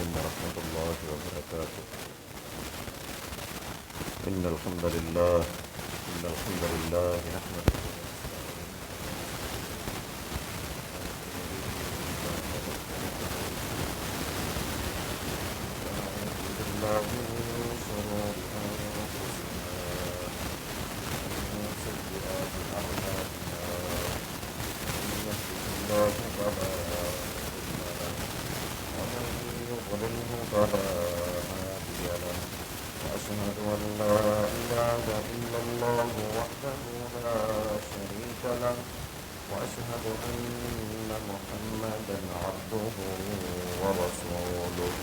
عليكم ورحمة الله وبركاته. إن الحمد لله نحمده وأشهد أن لا إله إلا الله وحده لا شريك له وأشهد أن محمدا عبده ورسوله.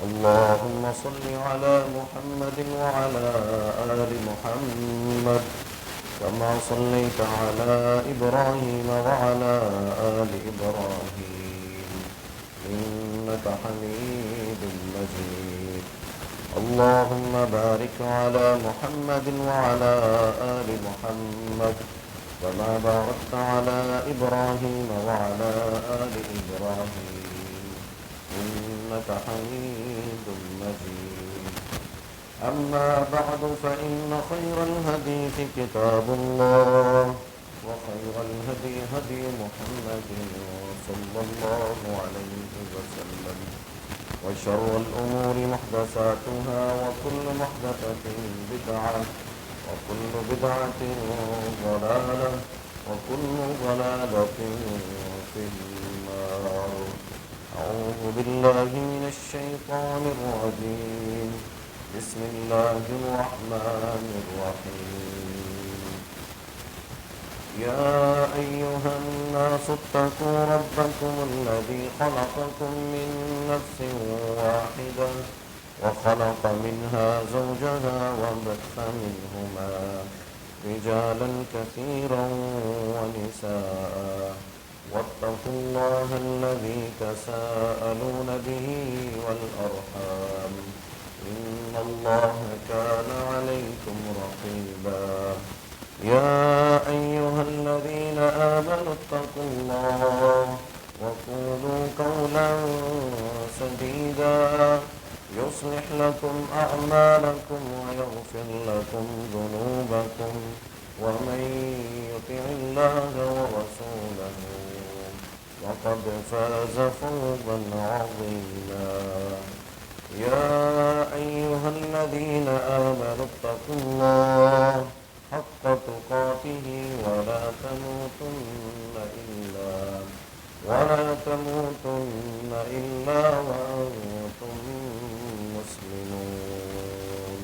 اللهم صل على محمد وعلى آل محمد كما صليت على إبراهيم وعلى آل إبراهيم إنك حميد مجيد. اللهم بارك على محمد وعلى آل محمد كما باركت على إبراهيم وعلى آل إبراهيم إنك حميد مجيد. أما بعد فإن خير الحديث كتاب الله وخير الهدي هدي محمد صلى الله عليه وسلم وشر الأمور محدثاتها وكل محدثة بدعة وكل بدعة ضلالة وكل ضلالة في النار. أعوذ بالله من الشيطان الرجيم. بسم الله الرحمن الرحيم. يا أيها الناس اتقوا ربكم الذي خلقكم من نفس واحدة وخلق منها زوجها وبث منهما رجالا كثيرا ونساء واتقوا الله الذي تساءلون به والأرحام إن الله كان عليكم رقيبا. يا أيها الذين آمنوا اتقوا الله وقولوا قولا سديدا يصلح لكم أعمالكم ويغفر لكم ذنوبكم ومن يطع الله ورسوله فقد فاز فوزا عظيما. يا أيها الذين آمنوا اتقوا الله حق تقاته ولا تموتن إلا وأنتم مسلمون.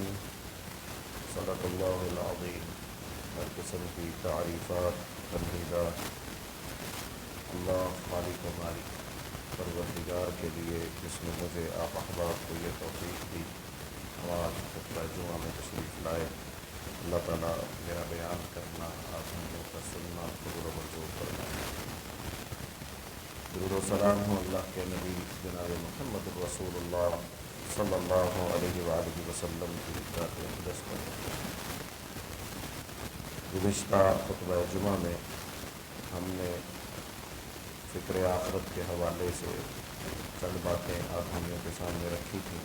صدق الله العظيم. ہر قسم کی تعریفات تمہیدات اللہ خالق و مالک پروردگار کے لیے جس نے مجھے آپ احباب کو یہ توفیق دی آج خطبہ جمعہ میں تشریف لائے. اللہ تعالیٰ میرا بیان کرنا آپ ہم لوگ کا سننا قبول و منظور فرمائے. درود و سلام ہو اللہ کے نبی جناب محمد رسول اللہ صلی اللہ علیہ وآلہ وسلم کی ذات اقدس پر. گزشتہ خطبہ جمعہ میں ہم نے فکر آخرت کے حوالے سے چند باتیں آپ ہم لوگوں کے سامنے رکھی تھیں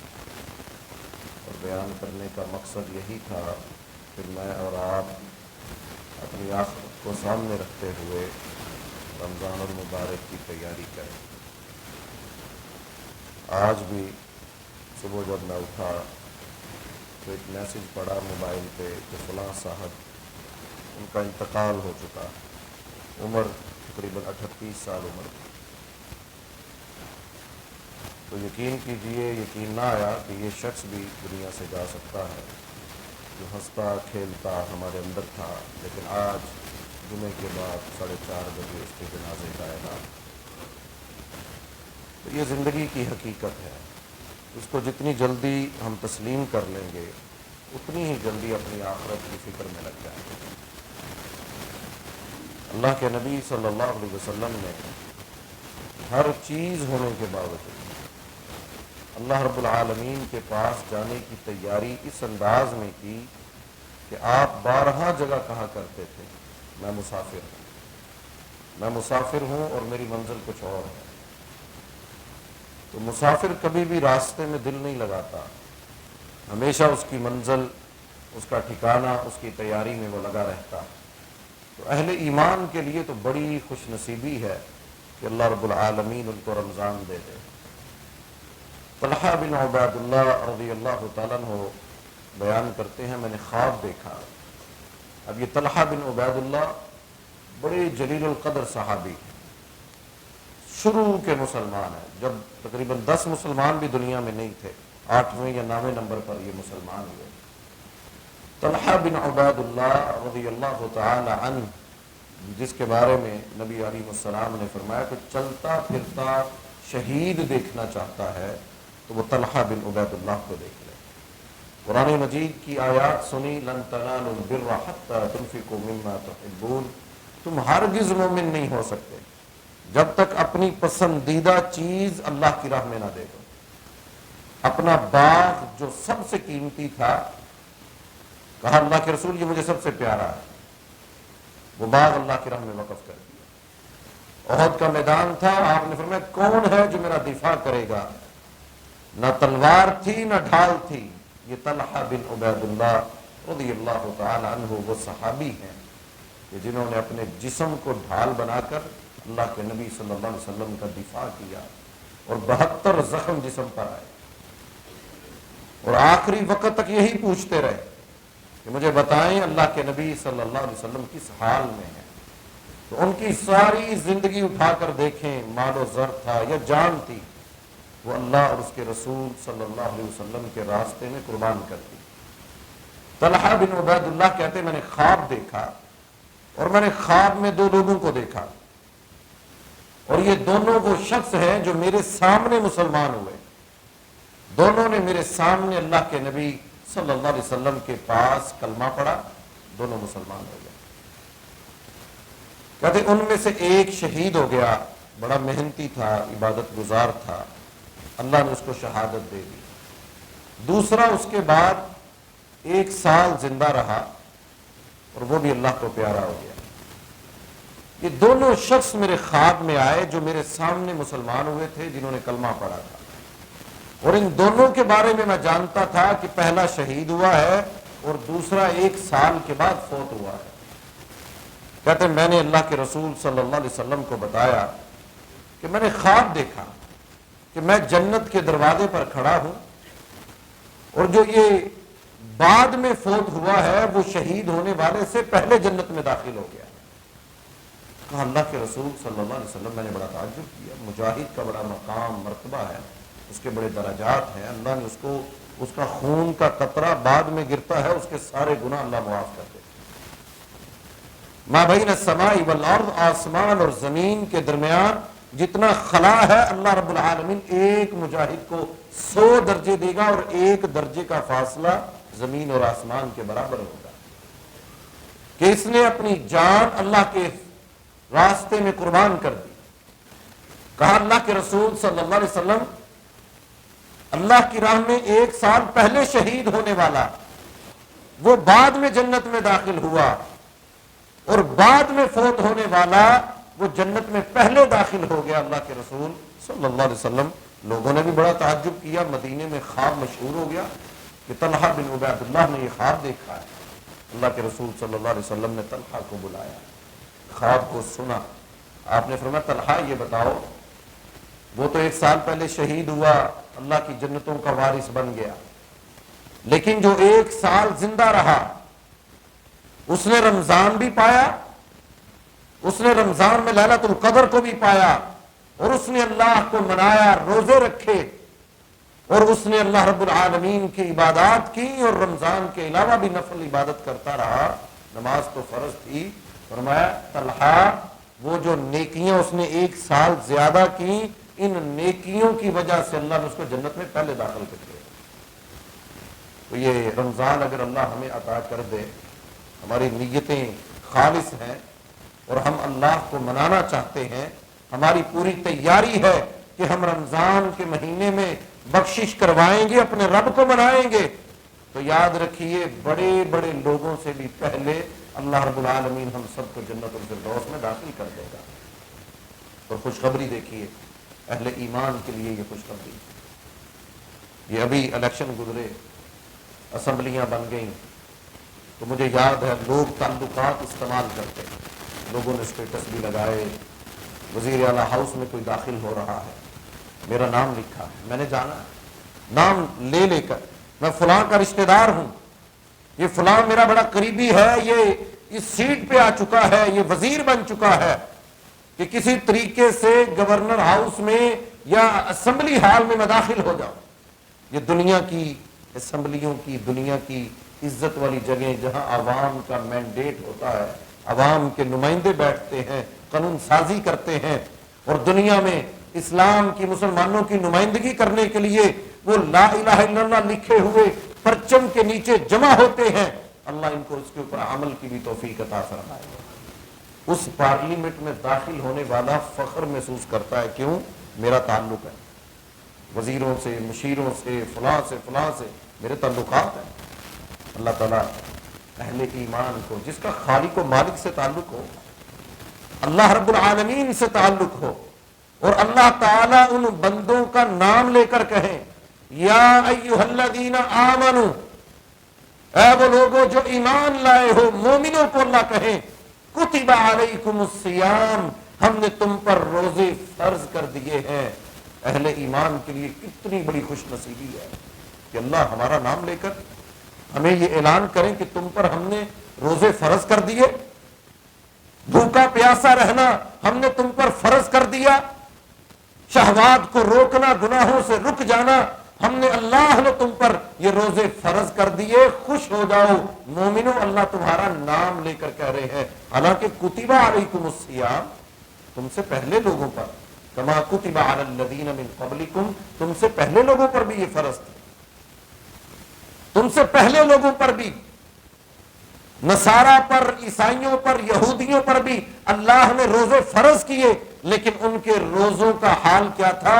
اور بیان کرنے کا مقصد یہی تھا کہ میں اور آپ اپنی آخرت کو سامنے رکھتے ہوئے رمضان المبارک کی تیاری کریں. آج بھی صبح جب میں اٹھا تو ایک میسج پڑا موبائل پہ کہ فلاں صاحب ان کا انتقال ہو چکا، عمر تقریباً 38 سال عمر. تو یقین کیجئے یقین نہ آیا کہ یہ شخص بھی دنیا سے جا سکتا ہے جو ہنستا کھیلتا ہمارے اندر تھا، لیکن آج جمعے کے بعد 4:30 بجے اس کے جنازے کا اعلان. تو یہ زندگی کی حقیقت ہے. اس کو جتنی جلدی ہم تسلیم کر لیں گے اتنی ہی جلدی اپنی آخرت کی فکر میں لگ جائیں گے. اللہ کے نبی صلی اللہ علیہ وسلم نے ہر چیز ہونے کے باوجود اللہ رب العالمین کے پاس جانے کی تیاری اس انداز میں کی کہ آپ بارہا جگہ کہا کرتے تھے میں مسافر ہوں اور میری منزل کچھ اور ہے. تو مسافر کبھی بھی راستے میں دل نہیں لگاتا، ہمیشہ اس کی منزل، اس کا ٹھکانہ، اس کی تیاری میں وہ لگا رہتا۔ تو اہل ایمان کے لیے تو بڑی خوش نصیبی ہے کہ اللہ رب العالمین ان کو رمضان دے دے۔ طلحہ بن عبید اللہ رضی اللہ تعالیٰ عنہ بیان کرتے ہیں، میں نے خواب دیکھا۔ اب یہ طلحہ بن عبید اللہ بڑے جلیل القدر صحابی ہیں، شروع کے مسلمان ہیں، جب تقریباً 10 مسلمان بھی دنیا میں نہیں تھے، 8ویں یا 9ویں نمبر پر یہ مسلمان ہوئے۔ طلحہ بن عبید اللہ رضی اللہ تعالی عنہ، جس کے بارے میں نبی علیہ السلام نے فرمایا کہ چلتا پھرتا شہید دیکھنا چاہتا ہے تو وہ طلحہ بن عبید اللہ کو دیکھ لے۔ قرآن مجید کی آیات سنی، لن تنالوا البر حتی تنفقوا مما تحبون، تم ہرگز مومن نہیں ہو سکتے جب تک اپنی پسندیدہ چیز اللہ کی راہ میں نہ دے دو۔ اپنا باغ جو سب سے قیمتی تھا، کہا اللہ کے رسول یہ مجھے سب سے پیارا ہے، وہ باغ اللہ کی راہ میں وقف کر دیا۔ احد کا میدان تھا، آپ نے فرمایا کون ہے جو میرا دفاع کرے گا؟ نہ تلوار تھی نہ ڈھال تھی، یہ طلحہ بن عبید اللہ رضی اللہ تعالی عنہ وہ صحابی ہیں کہ جنہوں نے اپنے جسم کو ڈھال بنا کر اللہ کے نبی صلی اللہ علیہ وسلم کا دفاع کیا، اور 72 زخم جسم پر آئے، اور آخری وقت تک یہی پوچھتے رہے کہ مجھے بتائیں اللہ کے نبی صلی اللہ علیہ وسلم کس حال میں ہیں۔ تو ان کی ساری زندگی اٹھا کر دیکھیں، مال و زر تھا یا جان تھی، وہ اللہ اور اس کے رسول صلی اللہ علیہ وسلم کے راستے میں قربان کر دی۔ طلحہ بن عبید اللہ کہتے میں نے خواب دیکھا، اور میں نے خواب میں 2 لوگوں کو دیکھا، اور یہ دونوں وہ شخص ہیں جو میرے سامنے مسلمان ہوئے، دونوں نے میرے سامنے اللہ کے نبی صلی اللہ علیہ وسلم کے پاس کلمہ پڑھا، دونوں مسلمان ہو گئے۔ کہتے ان میں سے ایک شہید ہو گیا، بڑا محنتی تھا، عبادت گزار تھا، اللہ نے اس کو شہادت دے دی۔ دوسرا اس کے بعد 1 سال زندہ رہا، اور وہ بھی اللہ کو پیارا ہو گیا۔ یہ دونوں شخص میرے خواب میں آئے جو میرے سامنے مسلمان ہوئے تھے، جنہوں نے کلمہ پڑھا تھا، اور ان دونوں کے بارے میں جانتا تھا کہ پہلا شہید ہوا ہے اور دوسرا 1 سال کے بعد فوت ہوا ہے۔ کہتے ہیں میں نے اللہ کے رسول صلی اللہ علیہ وسلم کو بتایا کہ میں نے خواب دیکھا کہ میں جنت کے دروازے پر کھڑا ہوں، اور جو یہ بعد میں فوت ہوا ہے وہ شہید ہونے والے سے پہلے جنت میں داخل ہو گیا۔ کہا اللہ کے رسول صلی اللہ علیہ وسلم، میں نے بڑا تعجب کیا، مجاہد کا بڑا مقام مرتبہ ہے، اس کے بڑے درجات ہیں، اللہ نے اس کا خون کا قطرہ بعد میں گرتا ہے، اس کے سارے گناہ اللہ معاف کر دیتے۔ ما بین السماء والارض، آسمان اور زمین کے درمیان جتنا خلا ہے، اللہ رب العالمین ایک مجاہد کو 100 درجے دے گا، اور 1 درجے کا فاصلہ زمین اور آسمان کے برابر ہوگا، کہ اس نے اپنی جان اللہ کے راستے میں قربان کر دی۔ کہا اللہ کے رسول صلی اللہ علیہ وسلم، اللہ کی راہ میں 1 سال پہلے شہید ہونے والا وہ بعد میں جنت میں داخل ہوا، اور بعد میں فوت ہونے والا وہ جنت میں پہلے داخل ہو گیا۔ اللہ کے رسول صلی اللہ علیہ وسلم، لوگوں نے بھی بڑا تعجب کیا، مدینے میں خواب مشہور ہو گیا کہ طلحہ بن عبید اللہ نے یہ خواب دیکھا ہے۔ اللہ کے رسول صلی اللہ علیہ وسلم نے طلحہ کو بلایا، خواب کو سنا، آپ نے فرمایا طلحہ یہ بتاؤ، وہ تو 1 سال پہلے شہید ہوا، اللہ کی جنتوں کا وارث بن گیا، لیکن جو 1 سال زندہ رہا اس نے رمضان بھی پایا، اس نے رمضان میں لیلۃ القدر کو بھی پایا، اور اس نے اللہ کو منایا، روزے رکھے، اور اس نے اللہ رب العالمین کی عبادات کی، اور رمضان کے علاوہ بھی نفل عبادت کرتا رہا، نماز تو فرض تھی۔ فرمایا طلحہ وہ جو نیکیاں اس نے 1 سال زیادہ کی، ان نیکیوں کی وجہ سے اللہ نے اس کو جنت میں پہلے داخل کر دیا۔ تو یہ رمضان اگر اللہ ہمیں عطا کر دے، ہماری نیتیں خالص ہیں اور ہم اللہ کو منانا چاہتے ہیں، ہماری پوری تیاری ہے کہ ہم رمضان کے مہینے میں بخشش کروائیں گے، اپنے رب کو منائیں گے، تو یاد رکھیے بڑے بڑے لوگوں سے بھی پہلے اللہ رب العالمین ہم سب کو جنت الفردوس میں داخل کر دے گا۔ اور خوشخبری دیکھیے، اہل ایمان کے لیے یہ خوشخبری ہے۔ یہ ابھی الیکشن گزرے، اسمبلیاں بن گئیں، تو مجھے یاد ہے لوگ تعلقات استعمال کرتے، لوگوں نے اسٹیٹس بھی لگائے، وزیر اعلیٰ ہاؤس میں کوئی داخل ہو رہا ہے، میرا نام لکھا ہے، میں نے جانا نام لے لے کر میں فلاں کا رشتہ دار ہوں، یہ فلاں میرا بڑا قریبی ہے، یہ اس سیٹ پہ آ چکا ہے، یہ وزیر بن چکا ہے، کہ کسی طریقے سے گورنر ہاؤس میں یا اسمبلی ہال میں داخل ہو جاؤ۔ یہ دنیا کی اسمبلیوں کی، دنیا کی عزت والی جگہیں جہاں عوام کا مینڈیٹ ہوتا ہے، عوام کے نمائندے بیٹھتے ہیں، قانون سازی کرتے ہیں، اور دنیا میں اسلام کی، مسلمانوں کی نمائندگی کرنے کے لیے وہ لا الہ الا اللہ لکھے ہوئے پرچم کے نیچے جمع ہوتے ہیں، اللہ ان کو اس کے اوپر عمل کی بھی توفیق عطا فرمائے۔ اس پارلیمنٹ میں داخل ہونے والا فخر محسوس کرتا ہے، کیوں؟ میرا تعلق ہے وزیروں سے، مشیروں سے، فلاں سے میرے تعلقات ہیں۔ اللہ تعالیٰ اہل ایمان کو، جس کا خالق و مالک سے تعلق ہو، اللہ رب العالمین سے تعلق ہو، اور اللہ تعالیٰ ان بندوں کا نام لے کر کہیں یا ایھا الذین آمنوا، اے وہ لوگوں جو ایمان لائے ہو، مومنوں کو اللہ کہیں کتب علیکم الصیام، ہم نے تم پر روزے فرض کر دیے ہیں۔ اہل ایمان کے لیے کتنی بڑی خوش نصیبی ہے کہ اللہ ہمارا نام لے کر ہمیں یہ اعلان کریں کہ تم پر ہم نے روزے فرض کر دیے، بھوکا پیاسا رہنا ہم نے تم پر فرض کر دیا، شہوات کو روکنا، گناہوں سے رک جانا ہم نے، اللہ نے تم پر یہ روزے فرض کر دیے، خوش ہو جاؤ مومنو، اللہ تمہارا نام لے کر کہہ رہے ہیں۔ حالانکہ کتب علیکم الصیام، تم سے پہلے لوگوں پر، کما کتب علی الذین من قبلکم، تم سے پہلے لوگوں پر بھی یہ فرض تھا، تم سے پہلے لوگوں پر بھی، نصارہ پر، عیسائیوں پر، یہودیوں پر بھی اللہ نے روزے فرض کیے، لیکن ان کے روزوں کا حال کیا تھا؟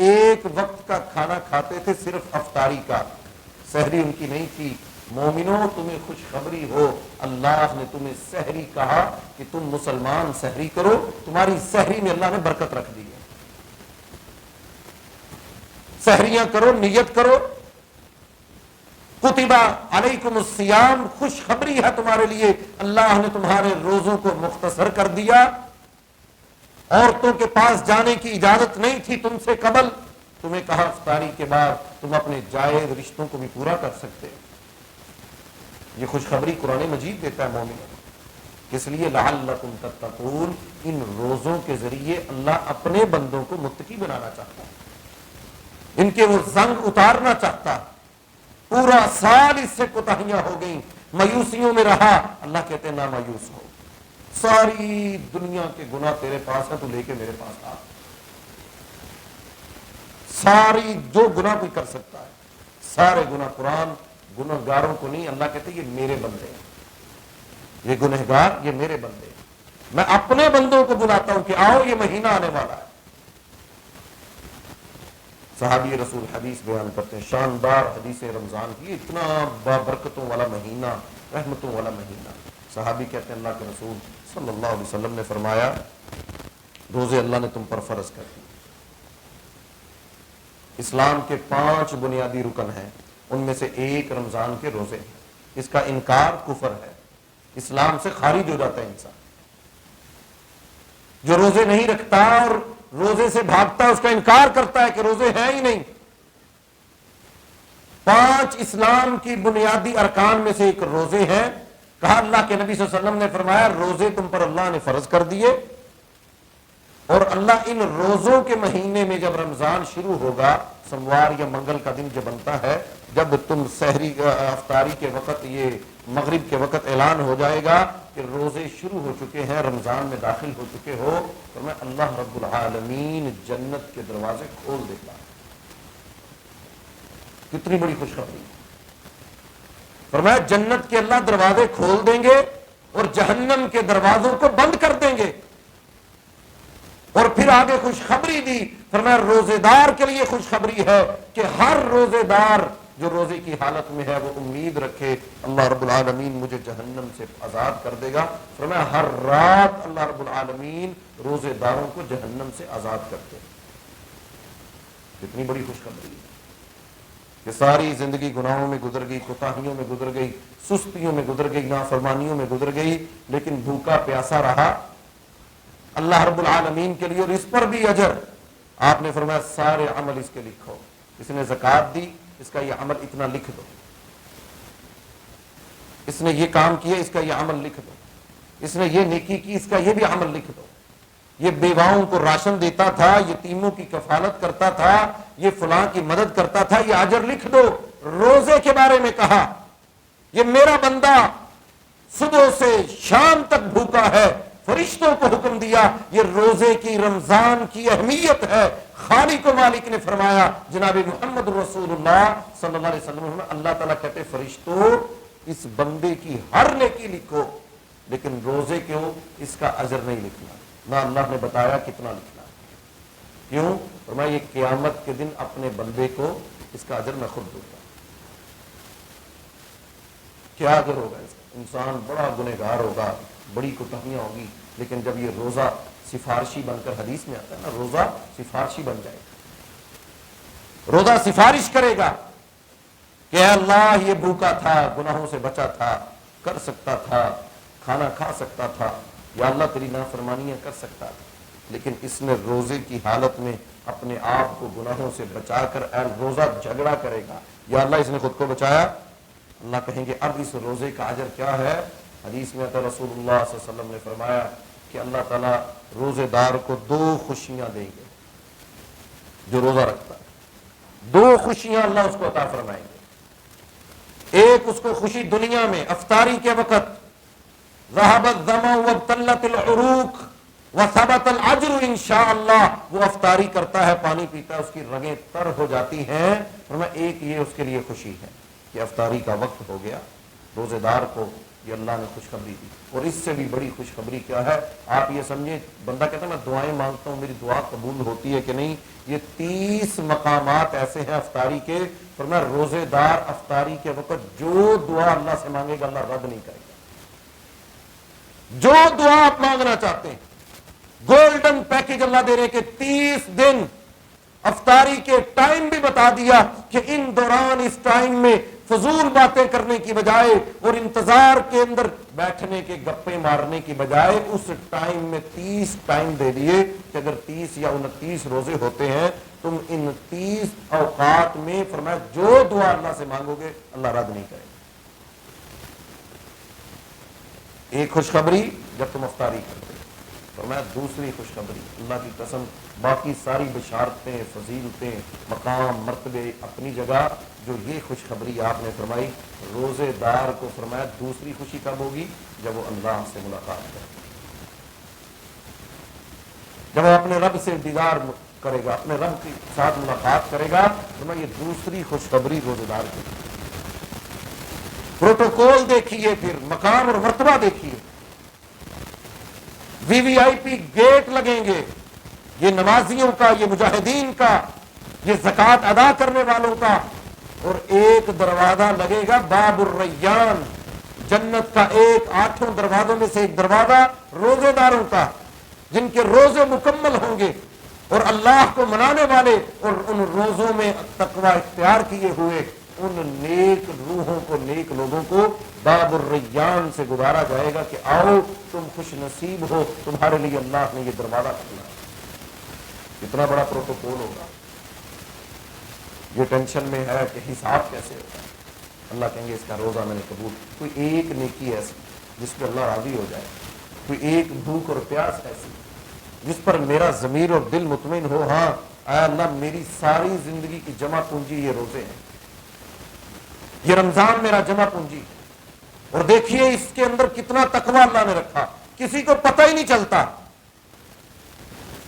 ایک وقت کا کھانا کھاتے تھے، صرف افطاری کا، سحری ان کی نہیں تھی۔ مومنوں تمہیں خوشخبری ہو، اللہ نے تمہیں سحری کہا کہ تم مسلمان سحری کرو، تمہاری سحری میں اللہ نے برکت رکھ دی ہے، سحریاں کرو، نیت کرو، کتب علیکم الصیام، خوشخبری ہے تمہارے لیے، اللہ نے تمہارے روزوں کو مختصر کر دیا۔ عورتوں کے پاس جانے کی اجازت نہیں تھی تم سے قبل، تمہیں کہا افطاری کے بعد تم اپنے جائز رشتوں کو بھی پورا کر سکتے ہو۔ یہ خوشخبری قرآن مجید دیتا ہے مومنوں کو، اس لیے لعلکم تتقون، ان روزوں کے ذریعے اللہ اپنے بندوں کو متقی بنانا چاہتا ہے، ان کے وہ زنگ اتارنا چاہتا ہے۔ پورا سال اس سے کوتاہیاں ہو گئیں، مایوسیوں میں رہا، اللہ کہتے ہیں نہ مایوس ہو، ساری دنیا کے گناہ تیرے پاس ہے، تو لے کے میرے پاس آ، ساری جو گناہ کوئی کر سکتا ہے، سارے گناہ، قرآن گنہگاروں کو نہیں، اللہ کہتے ہیں یہ میرے بندے ہیں، یہ گنہگار یہ میرے بندے ہیں، میں اپنے بندوں کو بلاتا ہوں کہ آؤ یہ مہینہ آنے والا ہے۔ صحابی رسول حدیث بیان کرتے ہیں، شاندار حدیث رمضان کی، اتنا بابرکتوں والا مہینہ، رحمتوں والا مہینہ۔ صحابی کہتے ہیں اللہ کے رسول صلی اللہ علیہ وسلم نے فرمایا روزے اللہ نے تم پر فرض کر دی، اسلام کے 5 بنیادی رکن ہیں، ان میں سے ایک رمضان کے روزے ہیں، اس کا انکار کفر ہے، اسلام سے خارج ہو جاتا ہے انسان۔ جو روزے نہیں رکھتا اور روزے سے بھاگتا ہے، اس کا انکار کرتا ہے کہ روزے ہیں ہی نہیں۔ 5 اسلام کی بنیادی ارکان میں سے ایک روزے ہیں، کہا اللہ کے نبی صلی اللہ علیہ وسلم نے فرمایا روزے تم پر اللہ نے فرض کر دیے، اور اللہ ان روزوں کے مہینے میں جب رمضان شروع ہوگا، سوموار یا منگل کا دن جو بنتا ہے، جب تم سحری افطاری کے وقت، یہ مغرب کے وقت اعلان ہو جائے گا کہ روزے شروع ہو چکے ہیں، رمضان میں داخل ہو چکے ہو، تو میں اللہ رب العالمین جنت کے دروازے کھول دیتا۔ کتنی بڑی خوشخبری! فرمایا جنت کے اللہ دروازے کھول دیں گے اور جہنم کے دروازوں کو بند کر دیں گے، اور پھر آگے خوشخبری دی، فرمایا روزے دار کے لیے خوشخبری ہے کہ ہر روزے دار جو روزے کی حالت میں ہے وہ امید رکھے اللہ رب العالمین مجھے جہنم سے آزاد کر دے گا۔ فرمایا ہر رات اللہ رب العالمین روزے داروں کو جہنم سے آزاد کرتے ہیں۔ کتنی بڑی خوشخبری ہے کہ ساری زندگی گناہوں میں گزر گئی، کوتاہیوں میں گزر گئی، سستیوں میں گزر گئی، نافرمانیوں میں گزر گئی، لیکن بھوکا پیاسا رہا اللہ رب العالمین کے لیے، اور اس پر بھی اجر۔ آپ نے فرمایا سارے عمل اس کے لکھو، اس نے زکوٰۃ دی، اس کا یہ عمل اتنا لکھ دو، اس نے یہ کام کیا، اس کا یہ عمل لکھ دو، اس نے یہ نیکی کی، اس کا یہ بھی عمل لکھ دو، یہ بیواؤں کو راشن دیتا تھا، یتیموں کی کفالت کرتا تھا، یہ فلاں کی مدد کرتا تھا، یہ اجر لکھ دو۔ روزے کے بارے میں کہا یہ میرا بندہ صبح سے شام تک بھوکا ہے، فرشتوں کو حکم دیا یہ روزے کی، رمضان کی اہمیت ہے۔ خالق و مالک نے فرمایا، جناب محمد رسول اللہ صلی اللہ علیہ وسلم، اللہ تعالیٰ کہتے فرشتوں اس بندے کی ہر نیکی لکھو، لیکن روزے کیوں اس کا اجر نہیں لکھنا، نہ اللہ نے بتایا کتنا لکھنا۔ کیوں؟ فرمایا یہ قیامت کے دن اپنے بندے کو اس کا اجر میں خود دوں گا۔ کیا اجر ہوگا اس کا؟ انسان بڑا گنہگار ہوگا، بڑی کوتاہیاں ہوگی، لیکن جب یہ روزہ سفارشی بن کر، حدیث میں آتا ہے نا، روزہ سفارشی بن جائے گا، روزہ سفارش کرے گا کہ اے اللہ یہ بھوکا تھا، گناہوں سے بچا تھا، کر سکتا تھا، کھانا کھا سکتا تھا، یا اللہ تیری نافرمانیاں کر سکتا تھا، لیکن اس نے روزے کی حالت میں اپنے آپ کو گناہوں سے بچا کر اے روزہ جھگڑا کرے گا، یا اللہ اس نے خود کو بچایا۔ اللہ کہیں گے اب اس روزے کا اجر کیا ہے؟ حدیث میں آتا ہے رسول اللہ صلی اللہ علیہ وسلم نے فرمایا کہ اللہ تعالیٰ روزے دار کو 2 خوشیاں دیں گے، جو روزہ رکھتا ہے 2 خوشیاں اللہ اس کو عطا فرمائیں گے۔ ایک اس کو خوشی دنیا میں افطاری کے وقت، ذهب الظمأ وابتلت العروق وثبت الاجر انشاءاللہ، وہ افطاری کرتا ہے، پانی پیتا ہے، اس کی رگیں تر ہو جاتی ہیں، اور ایک یہ اس کے لیے خوشی ہے کہ افطاری کا وقت ہو گیا، روزے دار کو یہ اللہ نے خوشخبری دی۔ اور اس سے بھی بڑی خوشخبری کیا ہے؟ آپ یہ سمجھیں، بندہ کہتا ہے میں دعائیں مانگتا ہوں میری دعا قبول ہوتی ہے کہ نہیں، یہ 30 مقامات ایسے ہیں افطاری کے، فرمایا روزے دار افطاری کے وقت جو دعا اللہ سے مانگے گا اللہ رد نہیں کرے گا۔ جو دعا آپ مانگنا چاہتے ہیں، گولڈن پیکج اللہ دے رہے کہ 30 دن افطاری کے ٹائم بھی بتا دیا کہ ان دوران اس ٹائم میں فضول باتیں کرنے کی بجائے اور انتظار کے اندر بیٹھنے کے گپے مارنے کی بجائے اس ٹائم میں 30 ٹائم دے دیے کہ اگر 30 یا 29 روزے ہوتے ہیں تم ان 30 اوقات میں فرمایا جو دعا اللہ سے مانگو گے اللہ رد نہیں کرے گا۔ ایک خوشخبری جب تم افطاری کرتے، فرمایا دوسری خوشخبری اللہ کی قسم باقی ساری بشارتیں، فضیلتیں، مقام، مرتبے اپنی جگہ، جو یہ خوشخبری آپ نے فرمائی روزے دار کو، فرمایا دوسری خوشی کب ہوگی؟ جب وہ اللہ سے ملاقات کرے، جب وہ اپنے رب سے دیدار کرے گا، اپنے رب کے ساتھ ملاقات کرے گا، فرمایا یہ دوسری خوشخبری روزے دار کی۔ پروٹوکول دیکھیے، پھر مقام اور مرتبہ دیکھیے، وی وی آئی پی گیٹ لگیں گے، یہ نمازیوں کا، یہ مجاہدین کا، یہ زکوٰۃ ادا کرنے والوں کا، اور ایک دروازہ لگے گا باب الریان، جنت کا 8 دروازوں میں سے ایک دروازہ روزے داروں کا، جن کے روزے مکمل ہوں گے اور اللہ کو منانے والے اور ان روزوں میں تقوی اختیار کیے ہوئے ان نیک روحوں کو، نیک لوگوں کو باب الریان سے گزارا جائے گا کہ آؤ تم خوش نصیب ہو، تمہارے لیے اللہ نے یہ دروازہ کھولا۔ کتنا بڑا پروٹوکول ہوگا۔ یہ ٹینشن میں ہے کہ حساب کیسے ہوگا۔ اللہ کہیں گے اس کا روزہ میں نے قبول، کوئی ایک نیکی ایسی جس پہ اللہ راضی ہو جائے، کوئی ایک بھوک اور پیاس ایسی جس پر میرا ضمیر اور دل مطمئن ہو، ہاں اے اللہ میری ساری زندگی کی جمع پونجی یہ روزے ہیں، یہ رمضان میرا جمع پونجی ہے۔ اور دیکھیے اس کے اندر کتنا تقوی اللہ نے رکھا، کسی کو پتہ ہی نہیں چلتا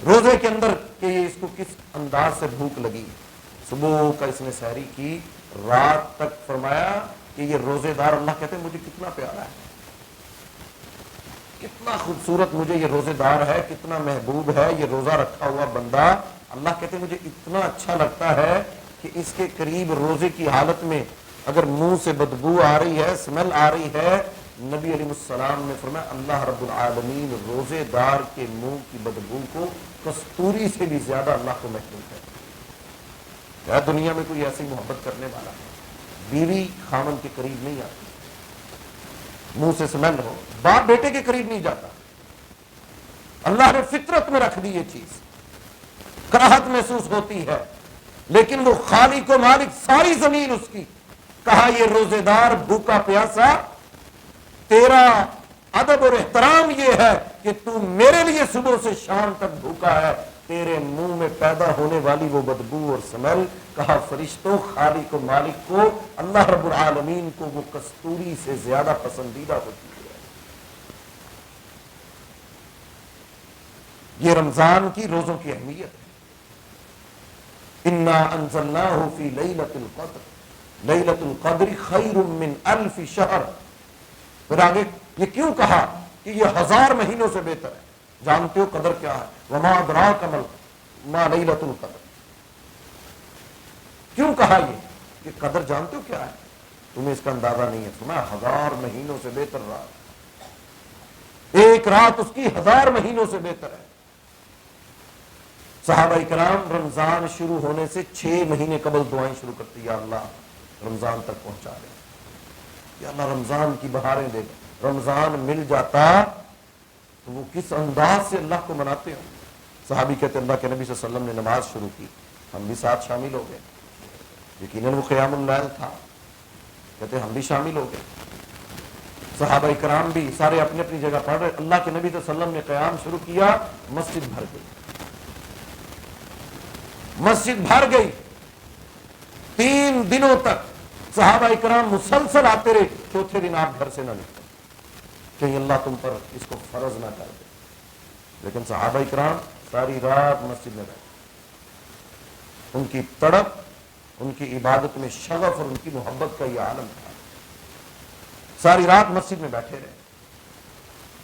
روزے کے اندر کہ یہ اس کو کس انداز سے بھوک لگی۔ صبح کا اس نے سحری کی، رات تک فرمایا کہ یہ روزے دار اللہ کہتے ہیں مجھے کتنا پیارا ہے، کتنا خوبصورت مجھے یہ روزے دار ہے، کتنا محبوب ہے یہ روزہ رکھا ہوا بندہ۔ اللہ کہتے ہیں مجھے اتنا اچھا لگتا ہے کہ اس کے قریب روزے کی حالت میں اگر منہ سے بدبو آ رہی ہے، اسمیل آ رہی ہے، نبی علیہ السلام نے فرمایا اللہ رب العالمین روزے دار کے منہ کی بدبو کو کستوری سے بھی زیادہ اللہ کو محبوب ہے۔ کیا دنیا میں کوئی ایسی محبت کرنے والا ہے؟ بیوی خامن کے قریب نہیں آتی، منہ سے سمل ہو، باپ بیٹے کے قریب نہیں جاتا. اللہ نے فطرت میں رکھ دی یہ چیز، کراہت محسوس ہوتی ہے، لیکن وہ خالق و مالک ساری زمین اس کی. کہا یہ روزے دار بھوکا پیاسا، تیرا ادب اور احترام یہ ہے کہ تو میرے لیے صبح سے شام تک بھوکا ہے، تیرے منہ میں پیدا ہونے والی وہ بدبو اور سمیل. کہا فرشتوں خالق و مالک کو، اللہ رب العالمین کو وہ کستوری سے زیادہ پسندیدہ ہوتی ہے. یہ رمضان کی روزوں کی اہمیت ہے. انا انزلناہ فی لیلۃ القدر، لیلۃ القدر خیر من الف شہر. پھر آگے یہ کیوں کہا کہ یہ 1000 مہینوں سے بہتر ہے؟ جانتے ہو قدر کیا ہے؟ وما ادراک ما لیلۃ القدر. کیوں کہا یہ قدر جانتے ہو کیا ہے؟ تمہیں اس کا اندازہ نہیں ہے. سنا 1000 مہینوں سے بہتر رات، ایک رات اس کی 1000 مہینوں سے بہتر ہے. صحابہ کرام رمضان شروع ہونے سے 6 مہینے قبل دعائیں شروع کرتی، یا اللہ رمضان تک پہنچا دے، یا اللہ رمضان کی بہاریں دے دے. رمضان مل جاتا تو وہ کس انداز سے اللہ کو مناتے ہوں. صحابی کہتے اللہ کے نبی صلی اللہ علیہ وسلم نے نماز شروع کی، ہم بھی ساتھ شامل ہو گئے. یقیناً وہ قیام اللیل تھا، کہتے ہم بھی شامل ہو گئے. صحابہ کرام بھی سارے اپنی اپنی جگہ پڑھ رہے. اللہ کے نبی صلی اللہ علیہ وسلم نے قیام شروع کیا، مسجد بھر گئی، مسجد بھر گئی. 3 دنوں تک صحابہ کرام مسلسل آتے رہے. چوتھے دن آپ گھر سے نہ نکلے، کہیں اللہ تم پر اس کو فرض نہ کر دے. لیکن صحابہ کرام ساری رات مسجد میں بیٹھے. ان کی تڑپ، ان کی عبادت میں شغف اور ان کی محبت کا یہ عالم تھا. ساری رات مسجد میں بیٹھے رہے.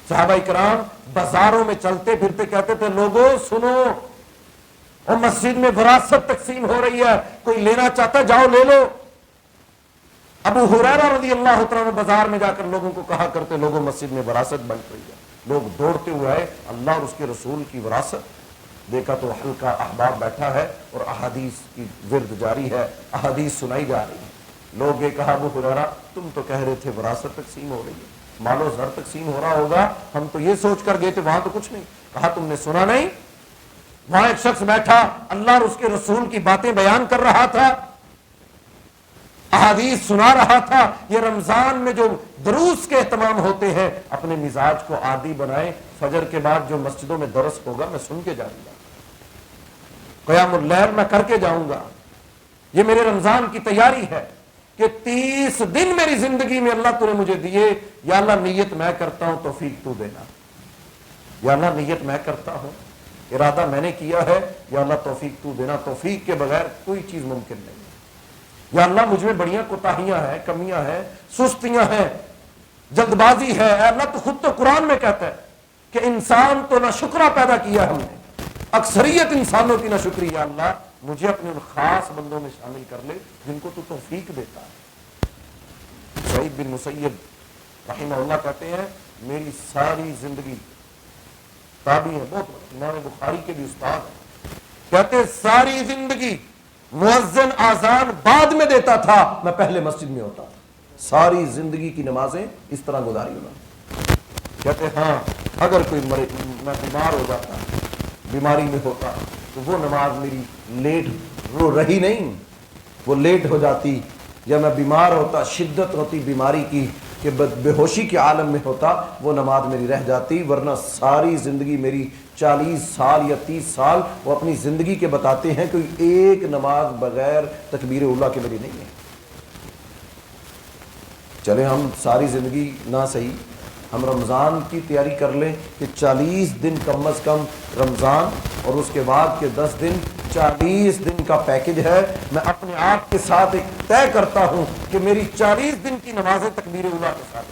صحابہ کرام بازاروں میں چلتے پھرتے کہتے تھے لوگوں سنو، اور مسجد میں وراثت تقسیم ہو رہی ہے، کوئی لینا چاہتا جاؤ لے لو. ابو ہریرہ رضی اللہ تعالیٰ بازار میں جا کر لوگوں کو کہا کرتے لوگوں مسجد میں وراثت بن رہی ہے. لوگ دوڑتے ہوئے آئے، اللہ اور اس کے رسول کی وراثت. دیکھا تو حلقہ احباب بیٹھا ہے اور احادیث کی ورد جاری ہے، احادیث سنائی جا رہی ہے. لوگ یہ کہا ابو ہریرہ تم تو کہہ رہے تھے وراثت تقسیم ہو رہی ہے، مال و زر تقسیم ہو رہا ہوگا، ہم تو یہ سوچ کر گئے تھے وہاں تو کچھ نہیں. کہا تم نے سنا نہیں؟ وہاں ایک شخص بیٹھا اللہ اور اس کے رسول کی باتیں بیان کر رہا تھا، احادیث سنا رہا تھا. یہ رمضان میں جو دروس کے اہتمام ہوتے ہیں اپنے مزاج کو عادی بنائیں. فجر کے بعد جو مسجدوں میں درس ہوگا میں سن کے جاؤں گا، قیام اللیل میں کر کے جاؤں گا. یہ میرے رمضان کی تیاری ہے کہ 30 دن میری زندگی میں اللہ تو نے مجھے دیے. یا اللہ نیت میں کرتا ہوں، توفیق تو دینا. یا اللہ نیت میں کرتا ہوں، ارادہ میں نے کیا ہے، یا اللہ توفیق تو دینا. توفیق کے بغیر کوئی چیز ممکن نہیں. یا اللہ مجھ میں بڑیاں کوتاہیاں ہیں، کمیاں ہیں، سستیاں ہیں، جلد بازی ہے. اے اللہ تو خود تو قرآن میں کہتا ہے کہ انسان تو نہ شکرہ پیدا کیا ہم نے، اکثریت انسانوں کی نہ شکری. یا اللہ مجھے اپنے ان خاص بندوں میں شامل کر لے جن کو تو توفیق دیتا ہے. سعید بن مسیب رحمہ اللہ کہتے ہیں میری ساری زندگی، تابعی ہے بہت، امام بخاری کے بھی استاد ہیں، کہتے ساری زندگی مؤذن آذان بعد میں دیتا تھا، میں پہلے مسجد میں ہوتا. ساری زندگی کی نمازیں اس طرح گزاری انہوں. کہتے ہاں اگر کوئی میں بیمار ہو جاتا، بیماری میں ہوتا تو وہ نماز میری لیٹ وہ رہی نہیں، وہ لیٹ ہو جاتی. یا میں بیمار ہوتا، شدت ہوتی بیماری کی کہ بے ہوشی کے عالم میں ہوتا، وہ نماز میری رہ جاتی. ورنہ ساری زندگی میری 40 سال یا 30 سال وہ اپنی زندگی کے بتاتے ہیں کوئی ایک نماز بغیر تکبیر اولیٰ کے میری نہیں ہے. چلے ہم ساری زندگی نہ صحیح، ہم رمضان کی تیاری کر لیں کہ 40 دن کم از کم رمضان، اور اس کے بعد کے 10 دن 40 دن کا پیکج ہے. میں اپنے آپ کے ساتھ ایک طے کرتا ہوں کہ میری 40 دن کی نمازیں تکبیر اولیٰ کے ساتھ،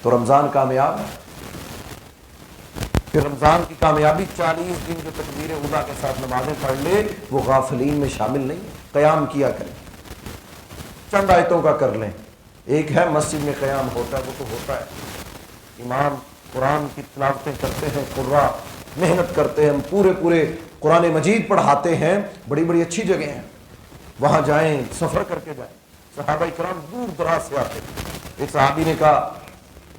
تو رمضان کامیاب ہے. پھر رمضان کی کامیابی 40 دن جو تکبیر اولیٰ کے ساتھ نمازیں پڑھ لے وہ غافلین میں شامل نہیں ہے. قیام کیا کریں، چند آیتوں کا کر لیں. ایک ہے مسجد میں قیام ہوتا ہے، وہ تو ہوتا ہے، امام قرآن کی تلاوتیں کرتے ہیں، قراء محنت کرتے ہیں، ہم پورے قرآن مجید پڑھاتے ہیں، بڑی بڑی اچھی جگہ ہیں، وہاں جائیں، سفر کر کے جائیں۔ صحابہ کرام دور دراز سے آتے ہیں۔ ایک صحابی نے کہا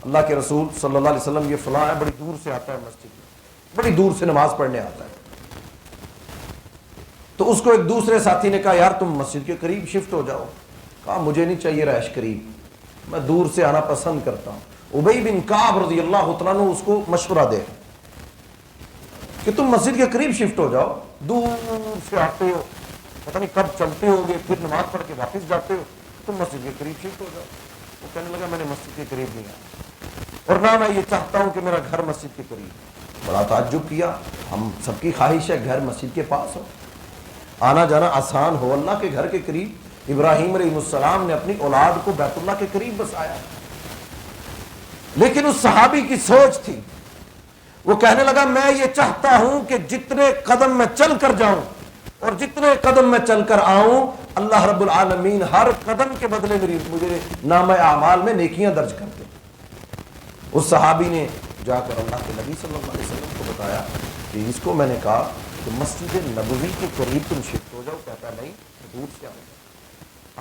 اللہ کے رسول صلی اللہ علیہ وسلم یہ فلاں ہے، بڑی دور سے آتا ہے مسجد میں، بڑی دور سے نماز پڑھنے آتا ہے۔ تو اس کو ایک دوسرے ساتھی نے کہا یار تم مسجد کے قریب شفٹ ہو جاؤ۔ کہا مجھے نہیں چاہیے رہائش قریب، میں دور سے آنا پسند کرتا ہوں۔ ابی بن کعب رضی اللہ تعالیٰ عنہ اس کو مشورہ دے کہ تم مسجد کے قریب شفٹ ہو جاؤ، دور سے آتے ہو، پتہ نہیں کب چلتے ہو گے، پھر نماز پڑھ کے واپس جاتے ہو، تم مسجد کے قریب شفٹ ہو جاؤ۔ وہ کہنے لگا میں نے مسجد کے قریب نہیں آیا، اور نہ میں یہ چاہتا ہوں کہ میرا گھر مسجد کے قریب۔ بڑا تعجب کیا، ہم سب کی خواہش ہے گھر مسجد کے پاس ہو، آنا جانا آسان ہو، اللہ کے گھر کے قریب۔ ابراہیم علیہ السلام نے اپنی اولاد کو بیت اللہ کے قریب بسایا، لیکن اس صحابی کی سوچ تھی، وہ کہنے لگا میں یہ چاہتا ہوں کہ جتنے قدم میں چل کر جاؤں اور جتنے قدم میں چل کر آؤں، اللہ رب العالمین ہر قدم کے بدلے مجھے نامہ اعمال میں نیکیاں درج کر دے۔ اس صحابی نے جا کر اللہ کے نبی صلی اللہ علیہ وسلم کو بتایا کہ اس کو میں نے کہا کہ مسجد نبوی کے قریب تم شفٹ ہو جاؤ۔ کہتا نہیں دور سے آؤں۔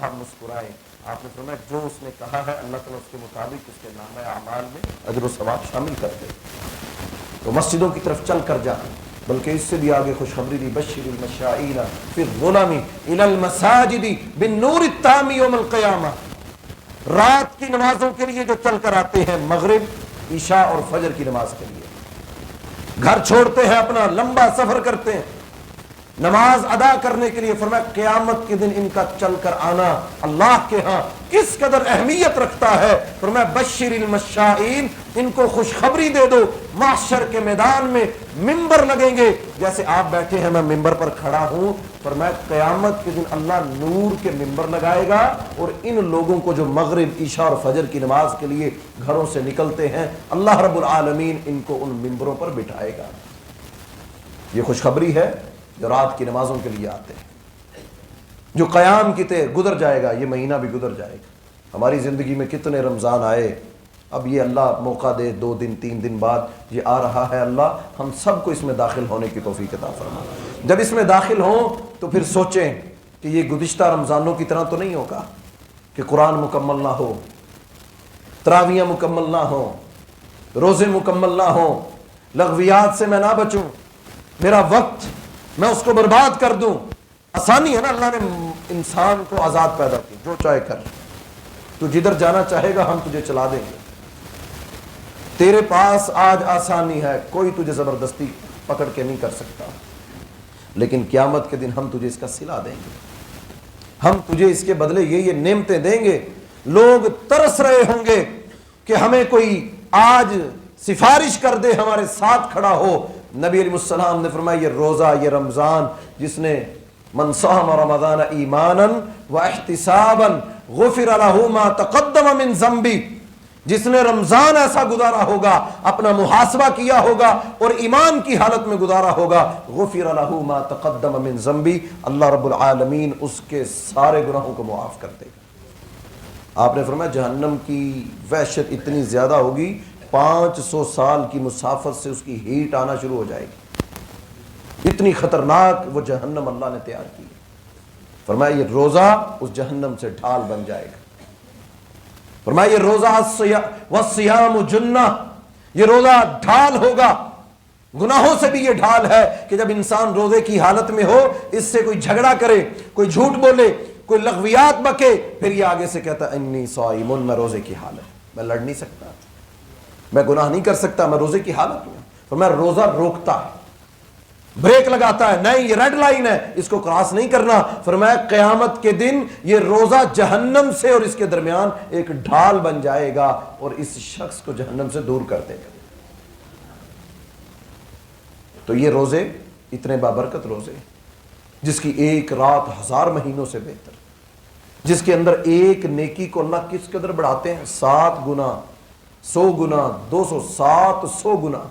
آپ مسکرائے، آپ نے فرمایا جو اس نے کہا ہے اللہ تعالیٰ اس کے مطابق اس کے نامہ اعمال میں اجر و ثواب شامل کر دے۔ تو مسجدوں کی طرف چل کر جا، بلکہ اس سے بھی آگے خوشخبری دی، بشر المشائین فی الظلم الی المساجد بالنور التام یوم القیامہ۔ رات کی نمازوں کے لیے جو چل کر آتے ہیں، مغرب، عشاء اور فجر کی نماز کے لیے گھر چھوڑتے ہیں، اپنا لمبا سفر کرتے ہیں نماز ادا کرنے کے لیے، فرمایا قیامت کے دن ان کا چل کر آنا اللہ کے ہاں کس قدر اہمیت رکھتا ہے۔ فرمایا بشر المشائین، ان کو خوشخبری دے دو، محشر کے میدان میں ممبر لگیں گے جیسے آپ بیٹھے ہیں، میں ممبر پر کھڑا ہوں۔ فرمایا قیامت کے دن اللہ نور کے ممبر لگائے گا، اور ان لوگوں کو جو مغرب، عشاء اور فجر کی نماز کے لیے گھروں سے نکلتے ہیں، اللہ رب العالمین ان کو ان ممبروں پر بٹھائے گا۔ یہ خوشخبری ہے جو رات کی نمازوں کے لیے آتے ہیں۔ جو قیام کی تے گزر جائے گا، یہ مہینہ بھی گزر جائے گا۔ ہماری زندگی میں کتنے رمضان آئے، اب یہ اللہ موقع دے 2 دن 3 دن بعد یہ آ رہا ہے، اللہ ہم سب کو اس میں داخل ہونے کی توفیق عطا فرما۔ جب اس میں داخل ہوں تو پھر سوچیں کہ یہ گزشتہ رمضانوں کی طرح تو نہیں ہوگا کہ قرآن مکمل نہ ہو، تراویاں مکمل نہ ہوں، روزے مکمل نہ ہوں، لغویات سے میں نہ بچوں، میرا وقت میں اس کو برباد کر دوں۔ آسانی ہے نا، اللہ نے انسان کو آزاد پیدا کی، جو چاہے کر، تو جدھر جانا چاہے گا ہم تجھے چلا دیں گے۔ تیرے پاس آج آسانی ہے، کوئی تجھے زبردستی پکڑ کے نہیں کر سکتا، لیکن قیامت کے دن ہم تجھے اس کا صلہ دیں گے، ہم تجھے اس کے بدلے یہ نعمتیں دیں گے۔ لوگ ترس رہے ہوں گے کہ ہمیں کوئی آج سفارش کر دے، ہمارے ساتھ کھڑا ہو۔ نبی علیہ السلام نے فرمایا یہ روزہ، یہ رمضان، جس نے من صام رمضان ایمانا واحتسابا غفر له ما تقدم من ذنبی، جس نے رمضان ایسا گزارا ہوگا، اپنا محاسبہ کیا ہوگا اور ایمان کی حالت میں گزارا ہوگا، غفر له ما تقدم من ذنبی، اللہ رب العالمین اس کے سارے گناہوں کو معاف کر دے گا۔ آپ نے فرمایا جہنم کی وحشت اتنی زیادہ ہوگی، 500 سال کی مسافت سے اس کی ہیٹ آنا شروع ہو جائے گی، اتنی خطرناک وہ جہنم اللہ نے تیار کی۔ فرمایا یہ روزہ اس جہنم سے ڈھال بن جائے گا۔ فرمایا یہ روزہ والصیام جنہ، یہ روزہ ڈھال ہوگا، گناہوں سے بھی یہ ڈھال ہے کہ جب انسان روزے کی حالت میں ہو، اس سے کوئی جھگڑا کرے، کوئی جھوٹ بولے، کوئی لغویات بکے، پھر یہ آگے سے کہتا ہے انی صائم، میں روزے کی حالت، میں لڑ نہیں سکتا، میں گناہ نہیں کر سکتا، میں روزے کی حالت میں۔ فرمایا روزہ روکتا ہے، بریک لگاتا ہے، نہیں یہ ریڈ لائن ہے، اس کو کراس نہیں کرنا۔ فرمایا قیامت کے دن یہ روزہ جہنم سے اور اس کے درمیان ایک ڈھال بن جائے گا اور اس شخص کو جہنم سے دور کر دے گا۔ تو یہ روزے اتنے بابرکت روزے، جس کی ایک رات 1000 مہینوں سے بہتر، جس کے اندر ایک نیکی کو اللہ کس قدر بڑھاتے ہیں، 7 گنا، 100 گنا، 200، 700 گنا،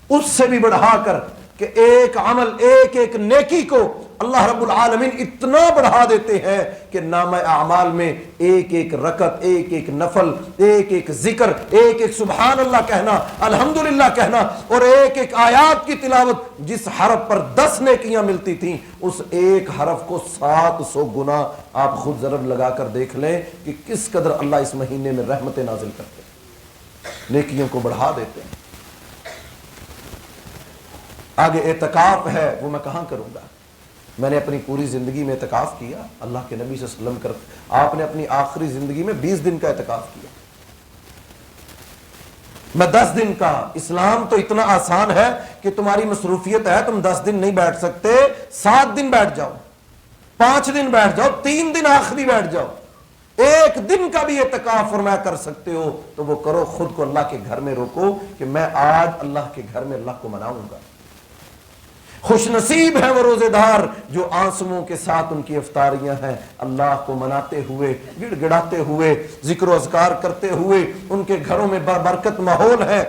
اس سے بھی بڑھا کر کہ ایک عمل ایک ایک نیکی کو اللہ رب العالمین اتنا بڑھا دیتے ہیں کہ نامہ اعمال میں ایک ایک رکعت، ایک ایک نفل، ایک ایک ذکر، ایک ایک سبحان اللہ کہنا، الحمدللہ کہنا، اور ایک ایک آیات کی تلاوت، جس حرف پر 10 نیکیاں ملتی تھیں اس ایک حرف کو 700 گنا آپ خود ضرب لگا کر دیکھ لیں کہ کس قدر اللہ اس مہینے میں رحمتیں نازل کرتے ہیں، نیکیوں کو بڑھا دیتے ہیں۔ آگے اعتکاف ہے، وہ میں کہاں کروں گا؟ میں نے اپنی پوری زندگی میں اعتکاف کیا، اللہ کے نبی صلی اللہ علیہ وسلم کرتے، آپ نے اپنی آخری زندگی میں 20 دن کا اعتکاف کیا، میں 10 دن کا۔ اسلام تو اتنا آسان ہے کہ تمہاری مصروفیت ہے، تم 10 دن نہیں بیٹھ سکتے، 7 دن بیٹھ جاؤ، 5 دن بیٹھ جاؤ، 3 دن آخری بیٹھ جاؤ، 1 دن کا بھی اعتکاف فرمایا کر سکتے ہو تو وہ کرو، خود کو اللہ کے گھر میں روکو کہ میں آج اللہ کے گھر میں اللہ کو مناؤں گا۔ خوش نصیب ہیں وہ روزے دار جو آنسوؤں کے ساتھ ان کی افطاریاں ہیں، اللہ کو مناتے ہوئے، گڑ گڑاتے ہوئے، ذکر و اذکار کرتے ہوئے، ان کے گھروں میں برکت ماحول ہے،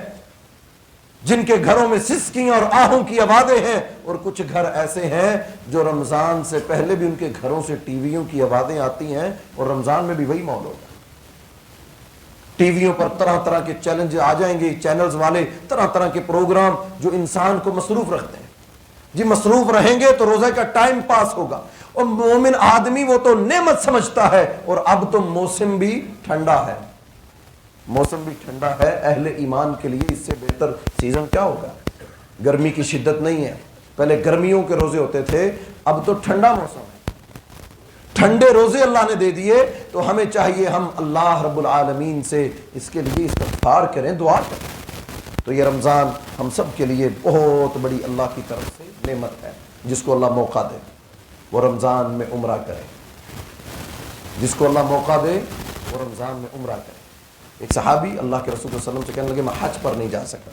جن کے گھروں میں سسکیاں اور آہوں کی آوازیں ہیں، اور کچھ گھر ایسے ہیں جو رمضان سے پہلے بھی ان کے گھروں سے ٹی ویوں کی آوازیں آتی ہیں اور رمضان میں بھی وہی ماحول ہوگا۔ ٹی ویوں پر طرح طرح کے چیلنج آ جائیں گے، چینلز والے طرح طرح کے پروگرام جو انسان کو مصروف رکھتے ہیں، جی مصروف رہیں گے تو روزے کا ٹائم پاس ہوگا، اور مومن آدمی وہ تو نعمت سمجھتا ہے، اور اب تو موسم بھی ٹھنڈا ہے، موسم بھی ٹھنڈا ہے، اہل ایمان کے لیے اس سے بہتر سیزن کیا ہوگا؟ گرمی کی شدت نہیں ہے، پہلے گرمیوں کے روزے ہوتے تھے، اب تو ٹھنڈا موسم ہے، ٹھنڈے روزے اللہ نے دے دیے، تو ہمیں چاہیے ہم اللہ رب العالمین سے اس کے لیے استغفار کریں، دعا کریں۔ تو یہ رمضان ہم سب کے لیے بہت بڑی اللہ کی طرف سے نعمت ہے، جس کو اللہ موقع دے وہ رمضان میں عمرہ کرے، جس کو اللہ موقع دے وہ رمضان میں عمرہ کرے۔ ایک صحابی اللہ کے رسول صلی اللہ علیہ وسلم سے کہنے لگے میں حج پر نہیں جا سکا،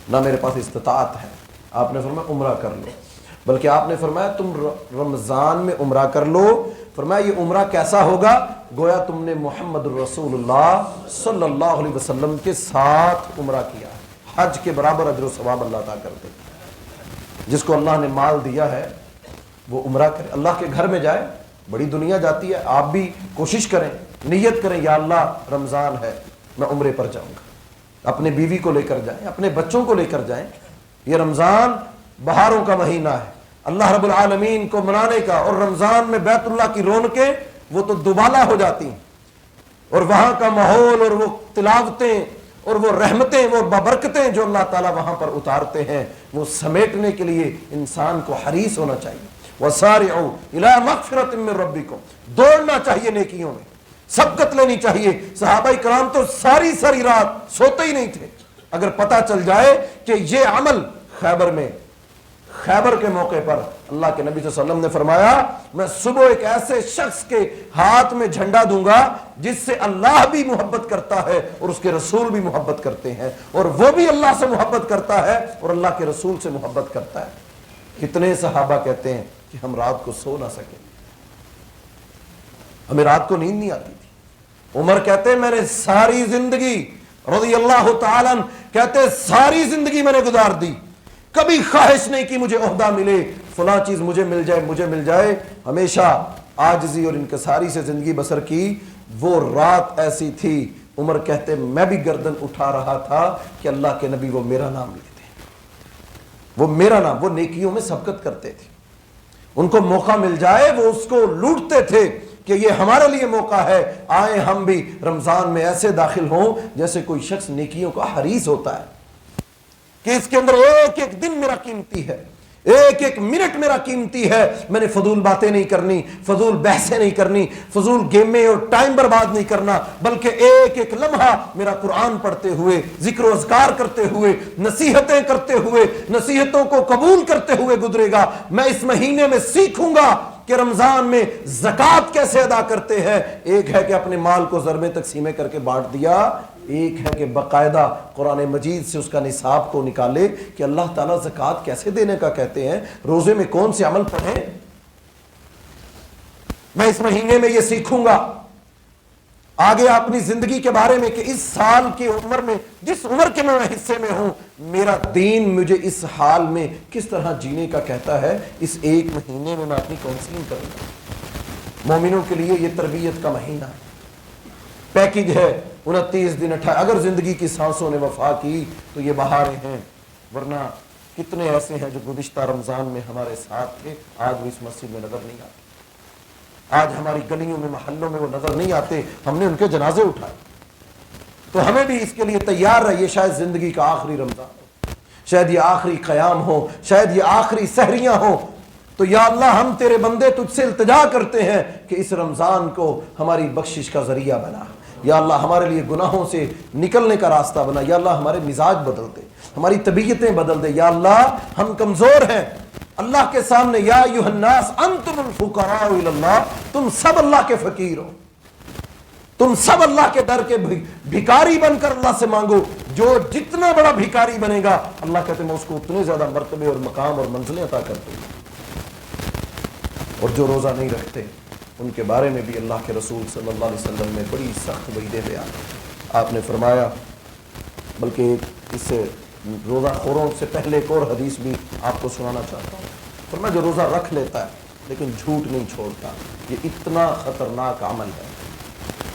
نہ میرے پاس استطاعت ہے، آپ نے فرمایا عمرہ کر لو، بلکہ آپ نے فرمایا تم رمضان میں عمرہ کر لو، فرمایا یہ عمرہ کیسا ہوگا؟ گویا تم نے محمد رسول اللہ صلی اللہ علیہ وسلم کے ساتھ عمرہ کیا، حج کے برابر اجر و ثواب اللہ عطا کرتے۔ جس کو اللہ نے مال دیا ہے وہ عمرہ کرے، اللہ کے گھر میں جائے، بڑی دنیا جاتی ہے، آپ بھی کوشش کریں، نیت کریں یا اللہ رمضان ہے میں عمرے پر جاؤں گا، اپنے بیوی کو لے کر جائیں، اپنے بچوں کو لے کر جائیں، یہ رمضان بہاروں کا مہینہ ہے اللہ رب العالمین کو منانے کا، اور رمضان میں بیت اللہ کی رونقیں وہ تو دوبالا ہو جاتی ہیں، اور وہاں کا ماحول اور وہ تلاوتیں اور وہ رحمتیں، وہ بابرکتیں جو اللہ تعالیٰ وہاں پر اتارتے ہیں، وہ سمیٹنے کے لیے انسان کو حریص ہونا چاہیے۔ وَسَارِعُوا إِلَىٰ مَغْفِرَةٍ مِّن رَبِّكُمْ، دوڑنا چاہیے نیکیوں میں، سبقت لینی چاہیے۔ صحابہ کرام تو ساری رات سوتے ہی نہیں تھے، اگر پتہ چل جائے کہ یہ عمل خیبر کے موقع پر اللہ کے نبی صلی اللہ علیہ وسلم نے فرمایا میں صبح ایک ایسے شخص کے ہاتھ میں جھنڈا دوں گا جس سے اللہ بھی محبت کرتا ہے اور اس کے رسول بھی محبت کرتے ہیں، اور وہ بھی اللہ سے محبت کرتا ہے اور اللہ کے رسول سے محبت کرتا ہے۔ کتنے صحابہ کہتے ہیں کہ ہم رات کو سو نہ سکے، ہمیں رات کو نیند نہیں آتی تھی۔ عمر کہتے ہیں میں نے ساری زندگی رضی اللہ تعالیٰ عنہ کہتے ہیں ساری زندگی میں نے گزار دی، کبھی خواہش نہیں کی مجھے عہدہ ملے، فلاں چیز مجھے مل جائے، ہمیشہ عاجزی اور انکساری سے زندگی بسر کی۔ وہ رات ایسی تھی، عمر کہتے میں بھی گردن اٹھا رہا تھا کہ اللہ کے نبی وہ میرا نام لیتے ہیں، وہ میرا نام، وہ نیکیوں میں سبقت کرتے تھے، ان کو موقع مل جائے وہ اس کو لوٹتے تھے کہ یہ ہمارے لیے موقع ہے، آئیں ہم بھی رمضان میں ایسے داخل ہوں جیسے کوئی شخص نیکیوں کا حریص ہوتا ہے کہ اس کے اندر ایک ایک دن میرا قیمتی ہے، ایک ایک منٹ میرا قیمتی ہے، میں نے فضول باتیں نہیں کرنی، فضول بحثیں نہیں کرنی، فضول گیمیں اور ٹائم برباد نہیں کرنا، بلکہ ایک ایک لمحہ میرا قرآن پڑھتے ہوئے، ذکر و اذکار کرتے ہوئے، نصیحتیں کرتے ہوئے، نصیحتوں کو قبول کرتے ہوئے گزرے گا۔ میں اس مہینے میں سیکھوں گا کہ رمضان میں زکوٰۃ کیسے ادا کرتے ہیں۔ ایک ہے کہ اپنے مال کو ضربیں تقسیمیں کر کے بانٹ دیا، ایک ہے کہ باقاعدہ قرآن مجید سے اس کا نصاب کو نکالے کہ اللہ تعالیٰ زکوٰۃ کیسے دینے کا کہتے ہیں، روزے میں کون سے عمل پڑھیں۔ میں اس مہینے میں یہ سیکھوں گا آگے اپنی زندگی کے بارے میں کہ اس سال کی عمر میں جس عمر کے میں حصے میں ہوں میرا دین مجھے اس حال میں کس طرح جینے کا کہتا ہے، اس ایک مہینے میں اپنی کاؤنسلنگ کروں گا۔ مومنوں کے لیے یہ تربیت کا مہینہ ہے، پیکج ہے 29 دن 28۔ اگر زندگی کی سانسوں نے وفا کی تو یہ بہاریں ہیں، ورنہ کتنے ایسے ہیں جو گزشتہ رمضان میں ہمارے ساتھ تھے، آج وہ اس مسجد میں نظر نہیں آتے، آج ہماری گلیوں میں محلوں میں وہ نظر نہیں آتے، ہم نے ان کے جنازے اٹھائے۔ تو ہمیں بھی اس کے لیے تیار رہیے، شاید زندگی کا آخری رمضان ہو، شاید یہ آخری قیام ہو، شاید یہ آخری سحریاں ہوں، تو یا اللہ ہم تیرے بندے تجھ سے التجا کرتے ہیں کہ اس رمضان کو ہماری بخشش کا ذریعہ بنا، یا اللہ ہمارے لیے گناہوں سے نکلنے کا راستہ بنا، یا اللہ ہمارے مزاج بدل دے، ہماری طبیعتیں بدل دے، یا اللہ ہم کمزور ہیں، اللہ کے سامنے یا ایھا الناس انتم الفقراء الی اللہ، تم سب اللہ کے فقیر ہو، تم سب اللہ کے در کے بھکاری بن کر اللہ سے مانگو، جو جتنا بڑا بھکاری بنے گا اللہ کہتے ہیں میں اس کو اتنے زیادہ مرتبے اور مقام اور منزلیں عطا کر دوں گا۔ اور جو روزہ نہیں رکھتے ان کے بارے میں بھی اللہ کے رسول صلی اللہ علیہ وسلم نے بڑی سخت وعیدیں بیان کی۔ آپ نے فرمایا، بلکہ اس سے روزہ خوروں سے پہلے ایک اور حدیث بھی آپ کو سنانا چاہتا ہوں، فرمایا جو روزہ رکھ لیتا ہے لیکن جھوٹ نہیں چھوڑتا یہ اتنا خطرناک عمل ہے۔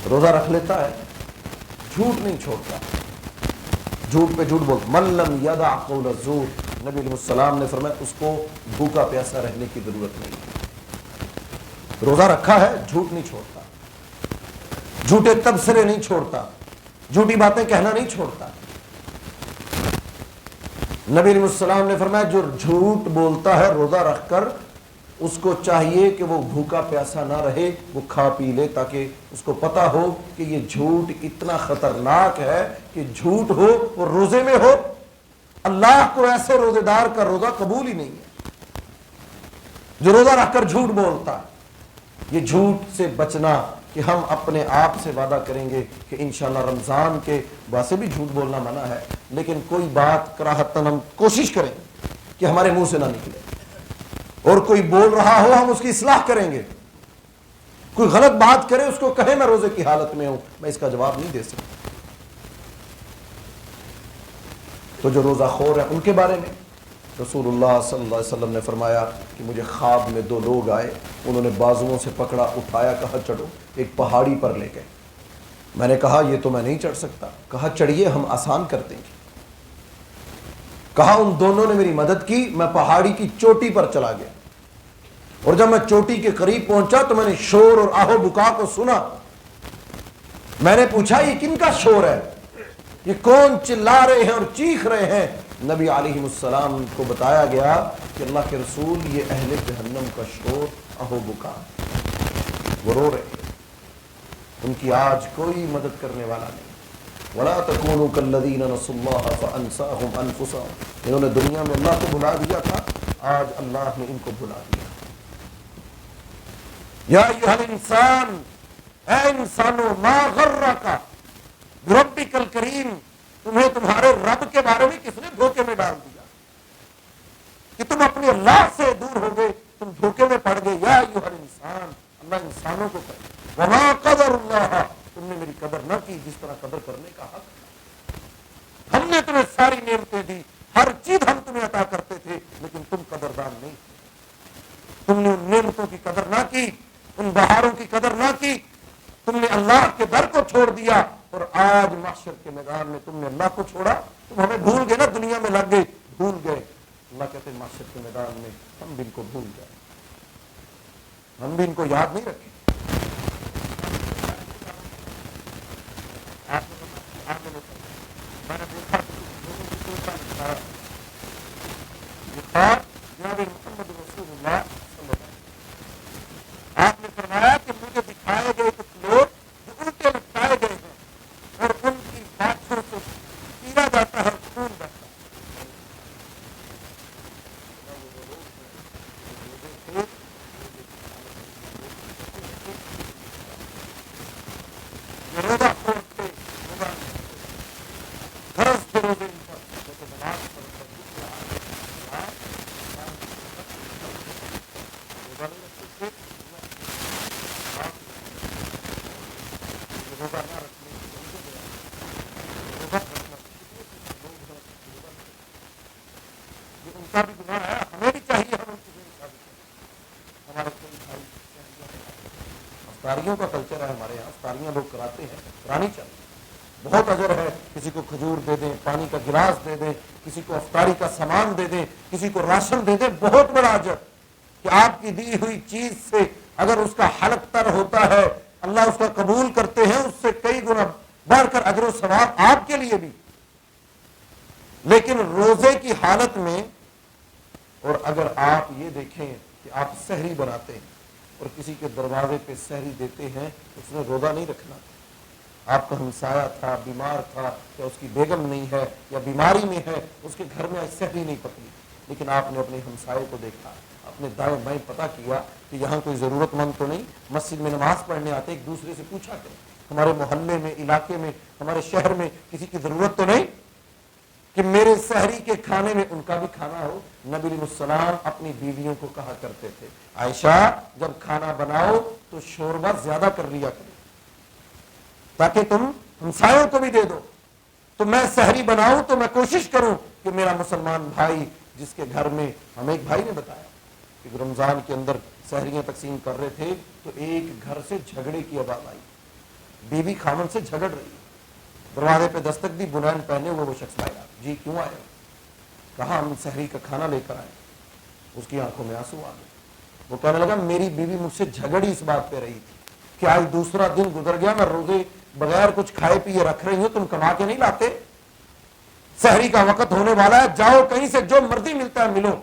روزہ رکھ لیتا ہے، جھوٹ نہیں چھوڑتا، جھوٹ پہ جھوٹ بولتا، من لم یدع قول الزور، نبی علیہ السلام نے فرمایا اس کو بھوکا پیاسا رہنے کی ضرورت نہیں۔ روزہ رکھا ہے، جھوٹ نہیں چھوڑتا، جھوٹے تبصرے نہیں چھوڑتا، جھوٹی باتیں کہنا نہیں چھوڑتا۔ نبی علیہ السلام نے فرمایا جو جھوٹ بولتا ہے روزہ رکھ کر اس کو چاہیے کہ وہ بھوکا پیاسا نہ رہے، وہ کھا پی لے تاکہ اس کو پتا ہو کہ یہ جھوٹ اتنا خطرناک ہے کہ جھوٹ ہو اور روزے میں ہو، اللہ کو ایسے روزے دار کا روزہ قبول ہی نہیں ہے جو روزہ رکھ کر جھوٹ بولتا ہے۔ یہ جھوٹ سے بچنا کہ ہم اپنے آپ سے وعدہ کریں گے کہ انشاءاللہ رمضان کے واسطے بھی جھوٹ بولنا منع ہے، لیکن کوئی بات کراہتاً ہم کوشش کریں کہ ہمارے منہ سے نہ نکلے، اور کوئی بول رہا ہو ہم اس کی اصلاح کریں گے، کوئی غلط بات کرے اس کو کہے میں روزے کی حالت میں ہوں، میں اس کا جواب نہیں دے سکتا۔ تو جو روزہ خور ہیں ان کے بارے میں رسول اللہ صلی اللہ علیہ وسلم نے فرمایا کہ مجھے خواب میں دو لوگ آئے، انہوں نے بازوؤں سے پکڑا، اٹھایا، کہا چڑھو، ایک پہاڑی پر لے گئے۔ میں نے کہا یہ تو میں نہیں چڑھ سکتا، کہا چڑھیے ہم آسان کر دیں گے۔ کہا ان دونوں نے میری مدد کی، میں پہاڑی کی چوٹی پر چلا گیا، اور جب میں چوٹی کے قریب پہنچا تو میں نے شور اور آہو بکا کو سنا۔ میں نے پوچھا یہ کن کا شور ہے، یہ کون چلا رہے ہیں اور چیخ رہے ہیں؟ نبی علیہ السلام کو بتایا گیا کہ اللہ کے رسول یہ اہل جہنم کا شور آہو بکا، وہ رو رہے ہیں، ان کی آج کوئی مدد کرنے والا نہیں۔ وَلَا تَكُونُوا كَالَّذِينَ نَسُوا اللَّهَ فَأَنسَاهُمْ أَنفُسَهُمْ، انہوں نے دنیا میں اللہ کو بھلا دیا تھا، آج اللہ نے ان کو بھلا دیا۔ یا ایھا الانسان، اے انسانو، ما غرک بربک الکریم، تمہیں تمہارے رب کے بارے میں کس نے دھوکے میں ڈال دیا کہ تم اپنے اللہ سے دور ہو گئے، تم دھوکے میں پڑ گئے۔ یا ایھا الانسان، اللہ انسانوں کو کہے، وما قدر اللہ، تم نے میری قدر نہ کی جس طرح قدر کرنے کا حق تھا۔ ہم نے تمہیں ساری نعمتیں دی، ہر چیز ہم تمہیں عطا کرتے تھے، لیکن تم قدردان نہیں تھے۔ تم نے ان نعمتوں کی قدر نہ کی، ان بہاروں کی قدر نہ کی، تم نے اللہ کے در کو چھوڑ دیا، اور آج محشر کے میدان میں تم نے اللہ کو چھوڑا۔ تم ہمیں بھول گئے نا، دنیا میں لگ گئے، بھول گئے۔ اللہ کہتے ہیں محشر کے میدان میں ہم بھی ان کو بھول جائیں، ہم بھی ان کو یاد نہیں رکھیں۔ میں نے دیکھا جناب محمد رسول اللہ صلی اللہ علیہ وسلم، آپ نے فرمایا کہ مجھے دکھائے گئے کچھ لوگ جو الٹے لٹکائے گئے ہیں اور ان کی باتوں سے پیلا جاتا ہے، خون بہتا ہے۔ روزہ کھولتے غرض کے روزے ان پر جیسے نماز پڑھ کر روزہ افطاریوں کا کلچر ہے ہمارے یہاں، افطاریاں لوگ کراتے ہیں، کرانی چاہیے، بہت اجر ہے. کسی کو کھجور دے دیں، پانی کا گلاس دے دیں، کسی کو افطاری کا سامان دے دیں، کسی کو راشن دے دیں، بہت بڑا اجر کہ آپ کی دی ہوئی چیز سے اگر اس کا حلق تر ہوتا ہے اللہ اس کا قبول کرتے ہیں، اس سے کئی گنا بڑھ کر اجر و ثواب آپ کے لیے بھی. لیکن روزے کی حالت میں، اور اگر آپ یہ دیکھیں کہ آپ سحری بناتے ہیں اور کسی کے دروازے پہ سحری دیتے ہیں، اس نے روزہ نہیں رکھنا. آپ کا ہمسایہ تھا، بیمار تھا، یا اس کی بیگم نہیں ہے یا بیماری میں ہے، اس کے گھر میں سحری نہیں پکی، لیکن آپ نے اپنے ہمسائے کو دیکھا، اپنے دائیں بائیں پتہ کیا کہ یہاں کوئی ضرورت مند تو نہیں، مسجد میں نماز پڑھنے آتے، ایک دوسرے سے پوچھا کریں ہمارے محلے میں، علاقے میں، ہمارے شہر میں کسی کی ضرورت تو نہیں کہ میرے سحری کے کھانے میں ان کا بھی کھانا ہو. نبی علیہ السلام اپنی بیویوں کو کہا کرتے تھے، عائشہ جب کھانا بناؤ تو شوربہ زیادہ کر لیا کرو تاکہ تم ہمسایوں کو بھی دے دو. تو میں سحری بناؤں تو میں کوشش کروں کہ میرا مسلمان بھائی جس کے گھر میں، ہمیں ایک بھائی نے بتایا کہ رمضان کے اندر سحریاں تقسیم کر رہے تھے تو ایک گھر سے جھگڑے کی آواز آئی، بیوی خامن سے جھگڑ رہی، دروازے پہ دستک دی، بنان پہنے ہوئے وہ شخص آیا. جی کیوں آئے؟ کہا ہم سحری کا کھانا لے کر آئے. اس کی آنکھوں میں آنسو آ گئے. وہ کہنے لگا میری بیوی مجھ سے جھگڑی اس بات پہ رہی تھی کہ آج دوسرا دن گزر گیا، میں روزے بغیر کچھ کھائے پیے رکھ رہی ہوں، تم کما کے نہیں لاتے، سحری کا وقت ہونے والا ہے، جاؤ کہیں سے جو مرضی ملتا ہے ملو،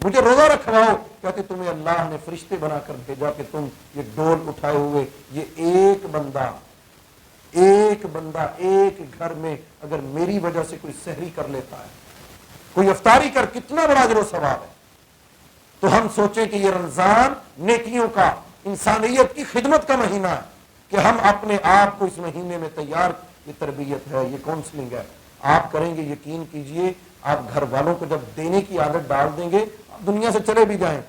مجھے روزہ رکھواؤ. کہتے تمہیں اللہ نے فرشتے بنا کر بھیجا کہ تم یہ ڈول اٹھائے ہوئے، یہ ایک بندہ ایک گھر میں اگر میری وجہ سے کوئی سحری کر لیتا ہے، کوئی افطاری کر، کتنا بڑا اجر و ثواب ہے. تو ہم سوچیں کہ یہ رمضان نیکیوں کا، انسانیت کی خدمت کا مہینہ ہے کہ ہم اپنے آپ کو اس مہینے میں تیار، یہ تربیت ہے، یہ کاؤنسلنگ ہے، آپ کریں گے. یقین کیجئے آپ گھر والوں کو جب دینے کی عادت ڈال دیں گے، آپ دنیا سے چلے بھی جائیں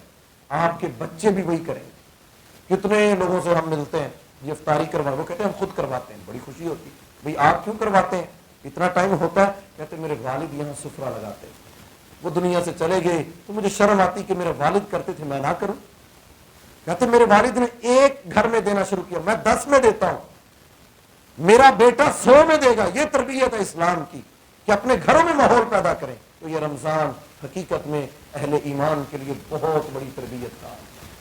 آپ کے بچے بھی وہی کریں گے. کتنے لوگوں سے ہم ملتے ہیں، یہ افطاری کروا، وہ کہتے ہیں ہم خود کرواتے ہیں، بڑی خوشی ہوتی ہے. بھئی آپ کیوں کرواتے ہیں؟ اتنا ٹائم ہوتا ہے؟ کہتے میرے والد یہاں سفرہ لگاتے ہیں، وہ دنیا سے چلے گئے تو مجھے شرم آتی کہ میرے والد کرتے تھے میں نہ کروں. کہتے میرے والد نے ایک گھر میں دینا شروع کیا، میں 10 میں دیتا ہوں، میرا بیٹا 100 میں دے گا. یہ تربیت ہے اسلام کی کہ اپنے گھروں میں ماحول پیدا کریں. تو یہ رمضان حقیقت میں اہل ایمان کے لیے بہت بڑی تربیت کا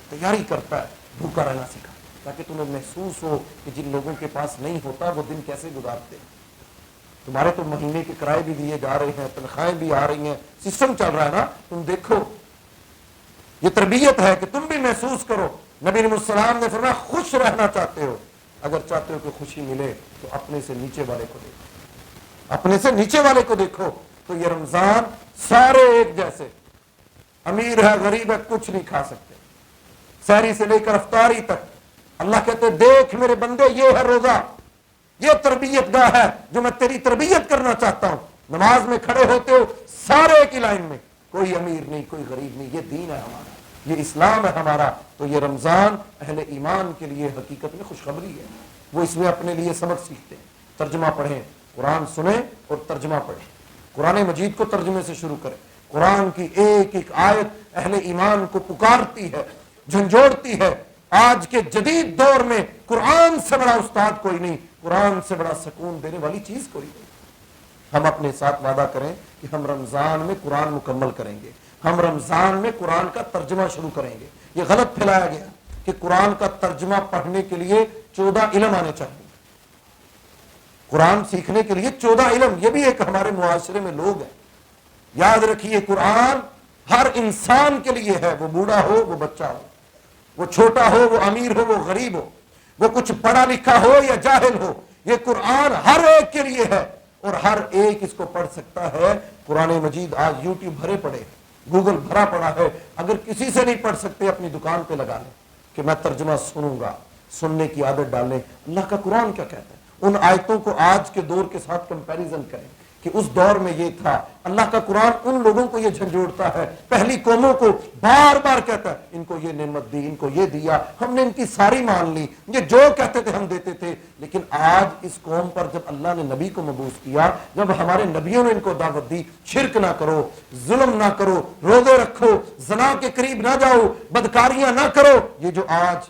تیاری کرتا ہے. بھوکا رہنا سکھا تاکہ تمہیں محسوس ہو کہ جن لوگوں کے پاس نہیں ہوتا وہ دن کیسے گزارتے ہیں. تمہارے تو مہینے کے کرائے بھی دیے جا رہے ہیں، تنخواہیں بھی آ رہی ہیں، سسٹم چل رہا ہے نا. تم دیکھو یہ تربیت ہے کہ تم بھی محسوس کرو. نبی علیہ السلام نے فرمایا خوش رہنا چاہتے ہو، اگر چاہتے ہو کہ خوشی ملے تو اپنے سے نیچے والے کو دیکھو، اپنے سے نیچے والے کو دیکھو. تو یہ رمضان سارے ایک جیسے، امیر ہے غریب ہے کچھ نہیں کھا سکتے، سحری سے لے کر افطاری تک. اللہ کہتے دیکھ میرے بندے یہ ہے روزہ، یہ تربیت گاہ ہے جو میں تیری تربیت کرنا چاہتا ہوں. نماز میں کھڑے ہوتے ہو سارے ایک ہی لائن میں، کوئی امیر نہیں کوئی غریب نہیں. یہ دین ہے ہمارا، یہ اسلام ہے ہمارا. تو یہ رمضان اہل ایمان کے لیے حقیقت میں خوشخبری ہے. وہ اس میں اپنے لیے سبق سیکھتے ہیں. ترجمہ پڑھیں، قرآن سنیں اور ترجمہ پڑھیں. قرآن مجید کو ترجمے سے شروع کریں. قرآن کی ایک ایک آیت اہل ایمان کو پکارتی ہے، جھنجھوڑتی ہے. آج کے جدید دور میں قرآن سے بڑا استاد کوئی نہیں، قرآن سے بڑا سکون دینے والی چیز کوئی نہیں. ہم اپنے ساتھ وعدہ کریں کہ ہم رمضان میں قرآن مکمل کریں گے، ہم رمضان میں قرآن کا ترجمہ شروع کریں گے. یہ غلط پھیلایا گیا کہ قرآن کا ترجمہ پڑھنے کے لیے 14 علم آنے چاہیے، قرآن سیکھنے کے لیے 14 علم. یہ بھی ایک ہمارے معاشرے میں لوگ ہیں. یاد رکھیے قرآن ہر انسان کے لیے ہے، وہ بوڑھا ہو وہ بچہ ہو، وہ چھوٹا ہو وہ امیر ہو وہ غریب ہو، وہ کچھ پڑھا لکھا ہو یا جاہل ہو. یہ قرآن ہر ایک کے لیے ہے اور ہر ایک اس کو پڑھ سکتا ہے. قرآن مجید آج یوٹیوب بھرے پڑے، گوگل بھرا پڑا ہے. اگر کسی سے نہیں پڑھ سکتے اپنی دکان پہ لگا لیں کہ میں ترجمہ سنوں گا، سننے کی عادت ڈالیں. اللہ کا قرآن کیا کہتا ہے، ان آیتوں کو آج کے دور کے ساتھ کمپیریزن کریں کہ اس دور میں یہ تھا. اللہ کا قرآن ان لوگوں کو یہ جھنجھوڑتا ہے، پہلی قوموں کو بار بار کہتا ہے ان کو یہ نعمت دی، ان کو یہ دیا، ہم نے ان کی ساری مان لی، یہ جو کہتے تھے ہم دیتے تھے. لیکن آج اس قوم پر جب اللہ نے نبی کو مبعوث کیا، جب ہمارے نبیوں نے ان کو دعوت دی شرک نہ کرو، ظلم نہ کرو، روزے رکھو، زنا کے قریب نہ جاؤ، بدکاریاں نہ کرو، یہ جو آج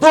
2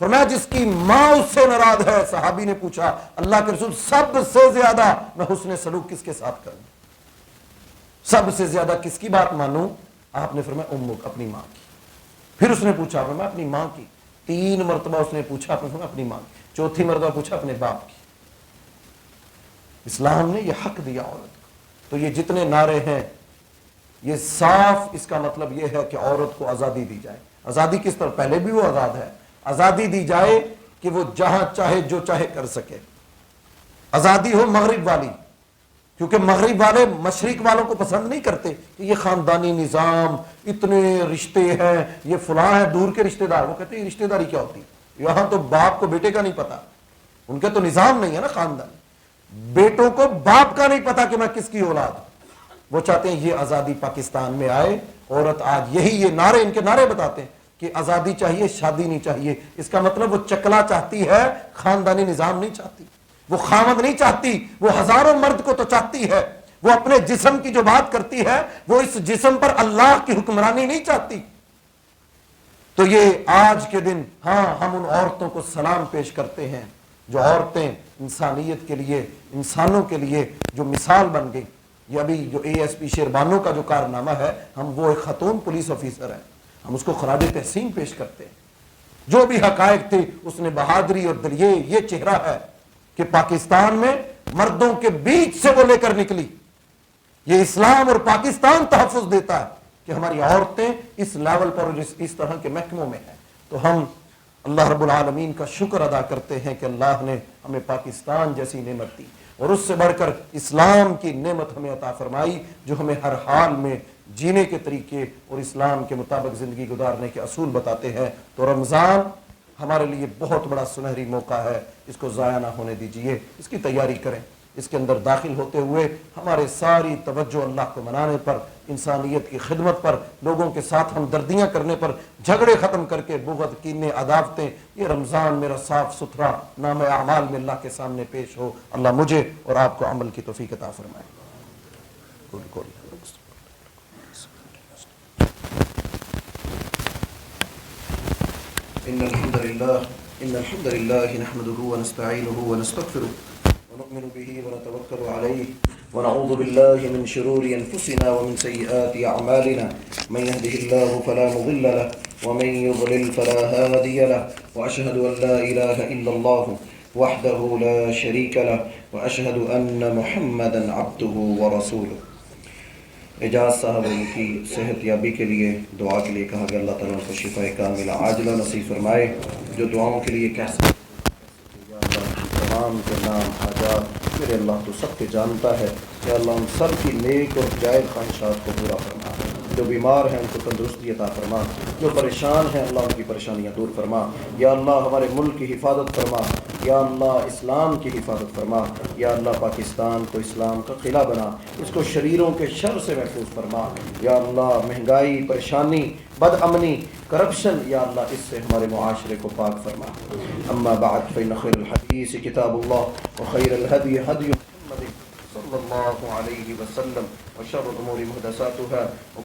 فرمایا جس کی ماں اس سے ناراض ہے. صحابی نے پوچھا اللہ کے رسول سب سے زیادہ میں حسن سلوک کس کے ساتھ کروں, سب سے زیادہ کس کی بات مانوں؟ آپ نے فرمایا امک, اپنی ماں کی. پھر اس نے پوچھا فرمایا اپنی ماں کی. 3 مرتبہ اس نے پوچھا اپنی ماں کی. چوتھی مرتبہ پوچھا اپنے باپ کی. اسلام نے یہ حق دیا عورت کو. تو یہ جتنے نعرے ہیں یہ صاف اس کا مطلب یہ ہے کہ عورت کو آزادی دی جائے. آزادی کس طرح؟ پہلے بھی وہ آزاد ہے. آزادی دی جائے کہ وہ جہاں چاہے جو چاہے کر سکے. آزادی ہو مغرب والی, کیونکہ مغرب والے مشرق والوں کو پسند نہیں کرتے کہ یہ خاندانی نظام, اتنے رشتے ہیں, یہ فلاں ہے دور کے رشتہ دار. وہ کہتے ہیں یہ رشتہ داری کیا ہوتی ہے؟ یہاں تو باپ کو بیٹے کا نہیں پتا, ان کے تو نظام نہیں ہے نا خاندان. بیٹوں کو باپ کا نہیں پتا کہ میں کس کی اولاد ہوں. وہ چاہتے ہیں یہ آزادی پاکستان میں آئے. عورت آج یہی یہ نعرے, ان کے نعرے بتاتے ہیں کہ آزادی چاہیے, شادی نہیں چاہیے. اس کا مطلب وہ چکلا چاہتی ہے, خاندانی نظام نہیں چاہتی. وہ خامد نہیں چاہتی, وہ ہزاروں مرد کو تو چاہتی ہے. وہ اپنے جسم کی جو بات کرتی ہے وہ اس جسم پر اللہ کی حکمرانی نہیں چاہتی. تو یہ آج کے دن ہاں ہم ان عورتوں کو سلام پیش کرتے ہیں جو عورتیں انسانیت کے لیے, انسانوں کے لیے جو مثال بن گئی. یہ ابھی جو ASP شیربانو کا جو کارنامہ ہے, ہم وہ ایک خاتون پولیس آفیسر ہیں, ہم اس کو خراج تحسین پیش کرتے ہیں. جو بھی حقائق تھے اس نے بہادری اور دلیے, یہ چہرہ ہے کہ پاکستان میں مردوں کے بیچ سے وہ لے کر نکلی. یہ اسلام اور پاکستان تحفظ دیتا ہے کہ ہماری عورتیں اس لیول پر اور اس طرح کے محکموں میں ہیں. تو ہم اللہ رب العالمین کا شکر ادا کرتے ہیں کہ اللہ نے ہمیں پاکستان جیسی نعمت دی, اور اس سے بڑھ کر اسلام کی نعمت ہمیں عطا فرمائی جو ہمیں ہر حال میں جینے کے طریقے اور اسلام کے مطابق زندگی گزارنے کے اصول بتاتے ہیں. تو رمضان ہمارے لیے بہت بڑا سنہری موقع ہے, اس کو ضائع نہ ہونے دیجیے, اس کی تیاری کریں. اس کے اندر داخل ہوتے ہوئے ہمارے ساری توجہ اللہ کو منانے پر, انسانیت کی خدمت پر, لوگوں کے ساتھ ہمدردیاں کرنے پر, جھگڑے ختم کر کے بغض, کینے, عداوتیں, یہ رمضان میرا صاف ستھرا نام اعمال میں اللہ کے سامنے پیش ہو. اللہ مجھے اور آپ کو عمل کی توفیق عطا فرمائے. ان الحمد لله نحمده ونستعينه ونستغفره ونؤمن به ونتوكل عليه ونعوذ بالله من شرور أنفسنا ومن سيئات أعمالنا. من يهده الله فلا مضل له ومن يضلل فلا هادي له, وأشهد أن لا إله إلا الله وحده لا شريك له, وأشهد أن محمدا عبده ورسوله. اعجاز صاحب ان کی صحت یابی کے لیے دعا کے لیے کہا گیا. اللہ تعالیٰ ان کو شفا کاملہ عاجلہ نصیب فرمائے. جو دعاؤں کے لیے کہہ سکتے یا اللہ تمام کے نام حاجات میرے اللہ تو سب کے جانتا ہے. یا اللہ ان سب کی نیک اور جائز خواہشات کو پورا فرما. جو بیمار ہیں ان کو تندرستی عطا فرما. جو پریشان ہیں اللہ ان کی پریشانیاں دور فرما. یا اللہ ہمارے ملک کی حفاظت فرما. یا اللہ اسلام کی حفاظت فرما. یا اللہ پاکستان کو اسلام کا قلعہ بنا, اس کو شریروں کے شر سے محفوظ فرما. یا اللہ مہنگائی, پریشانی, بد امنی, کرپشن, یا اللہ اس سے ہمارے معاشرے کو پاک فرما. اما بعد فإن خير الحديث كتاب الله وخير الهدي هدي محمد صلى الله عليه وسلم وشر الأمور محدثاتها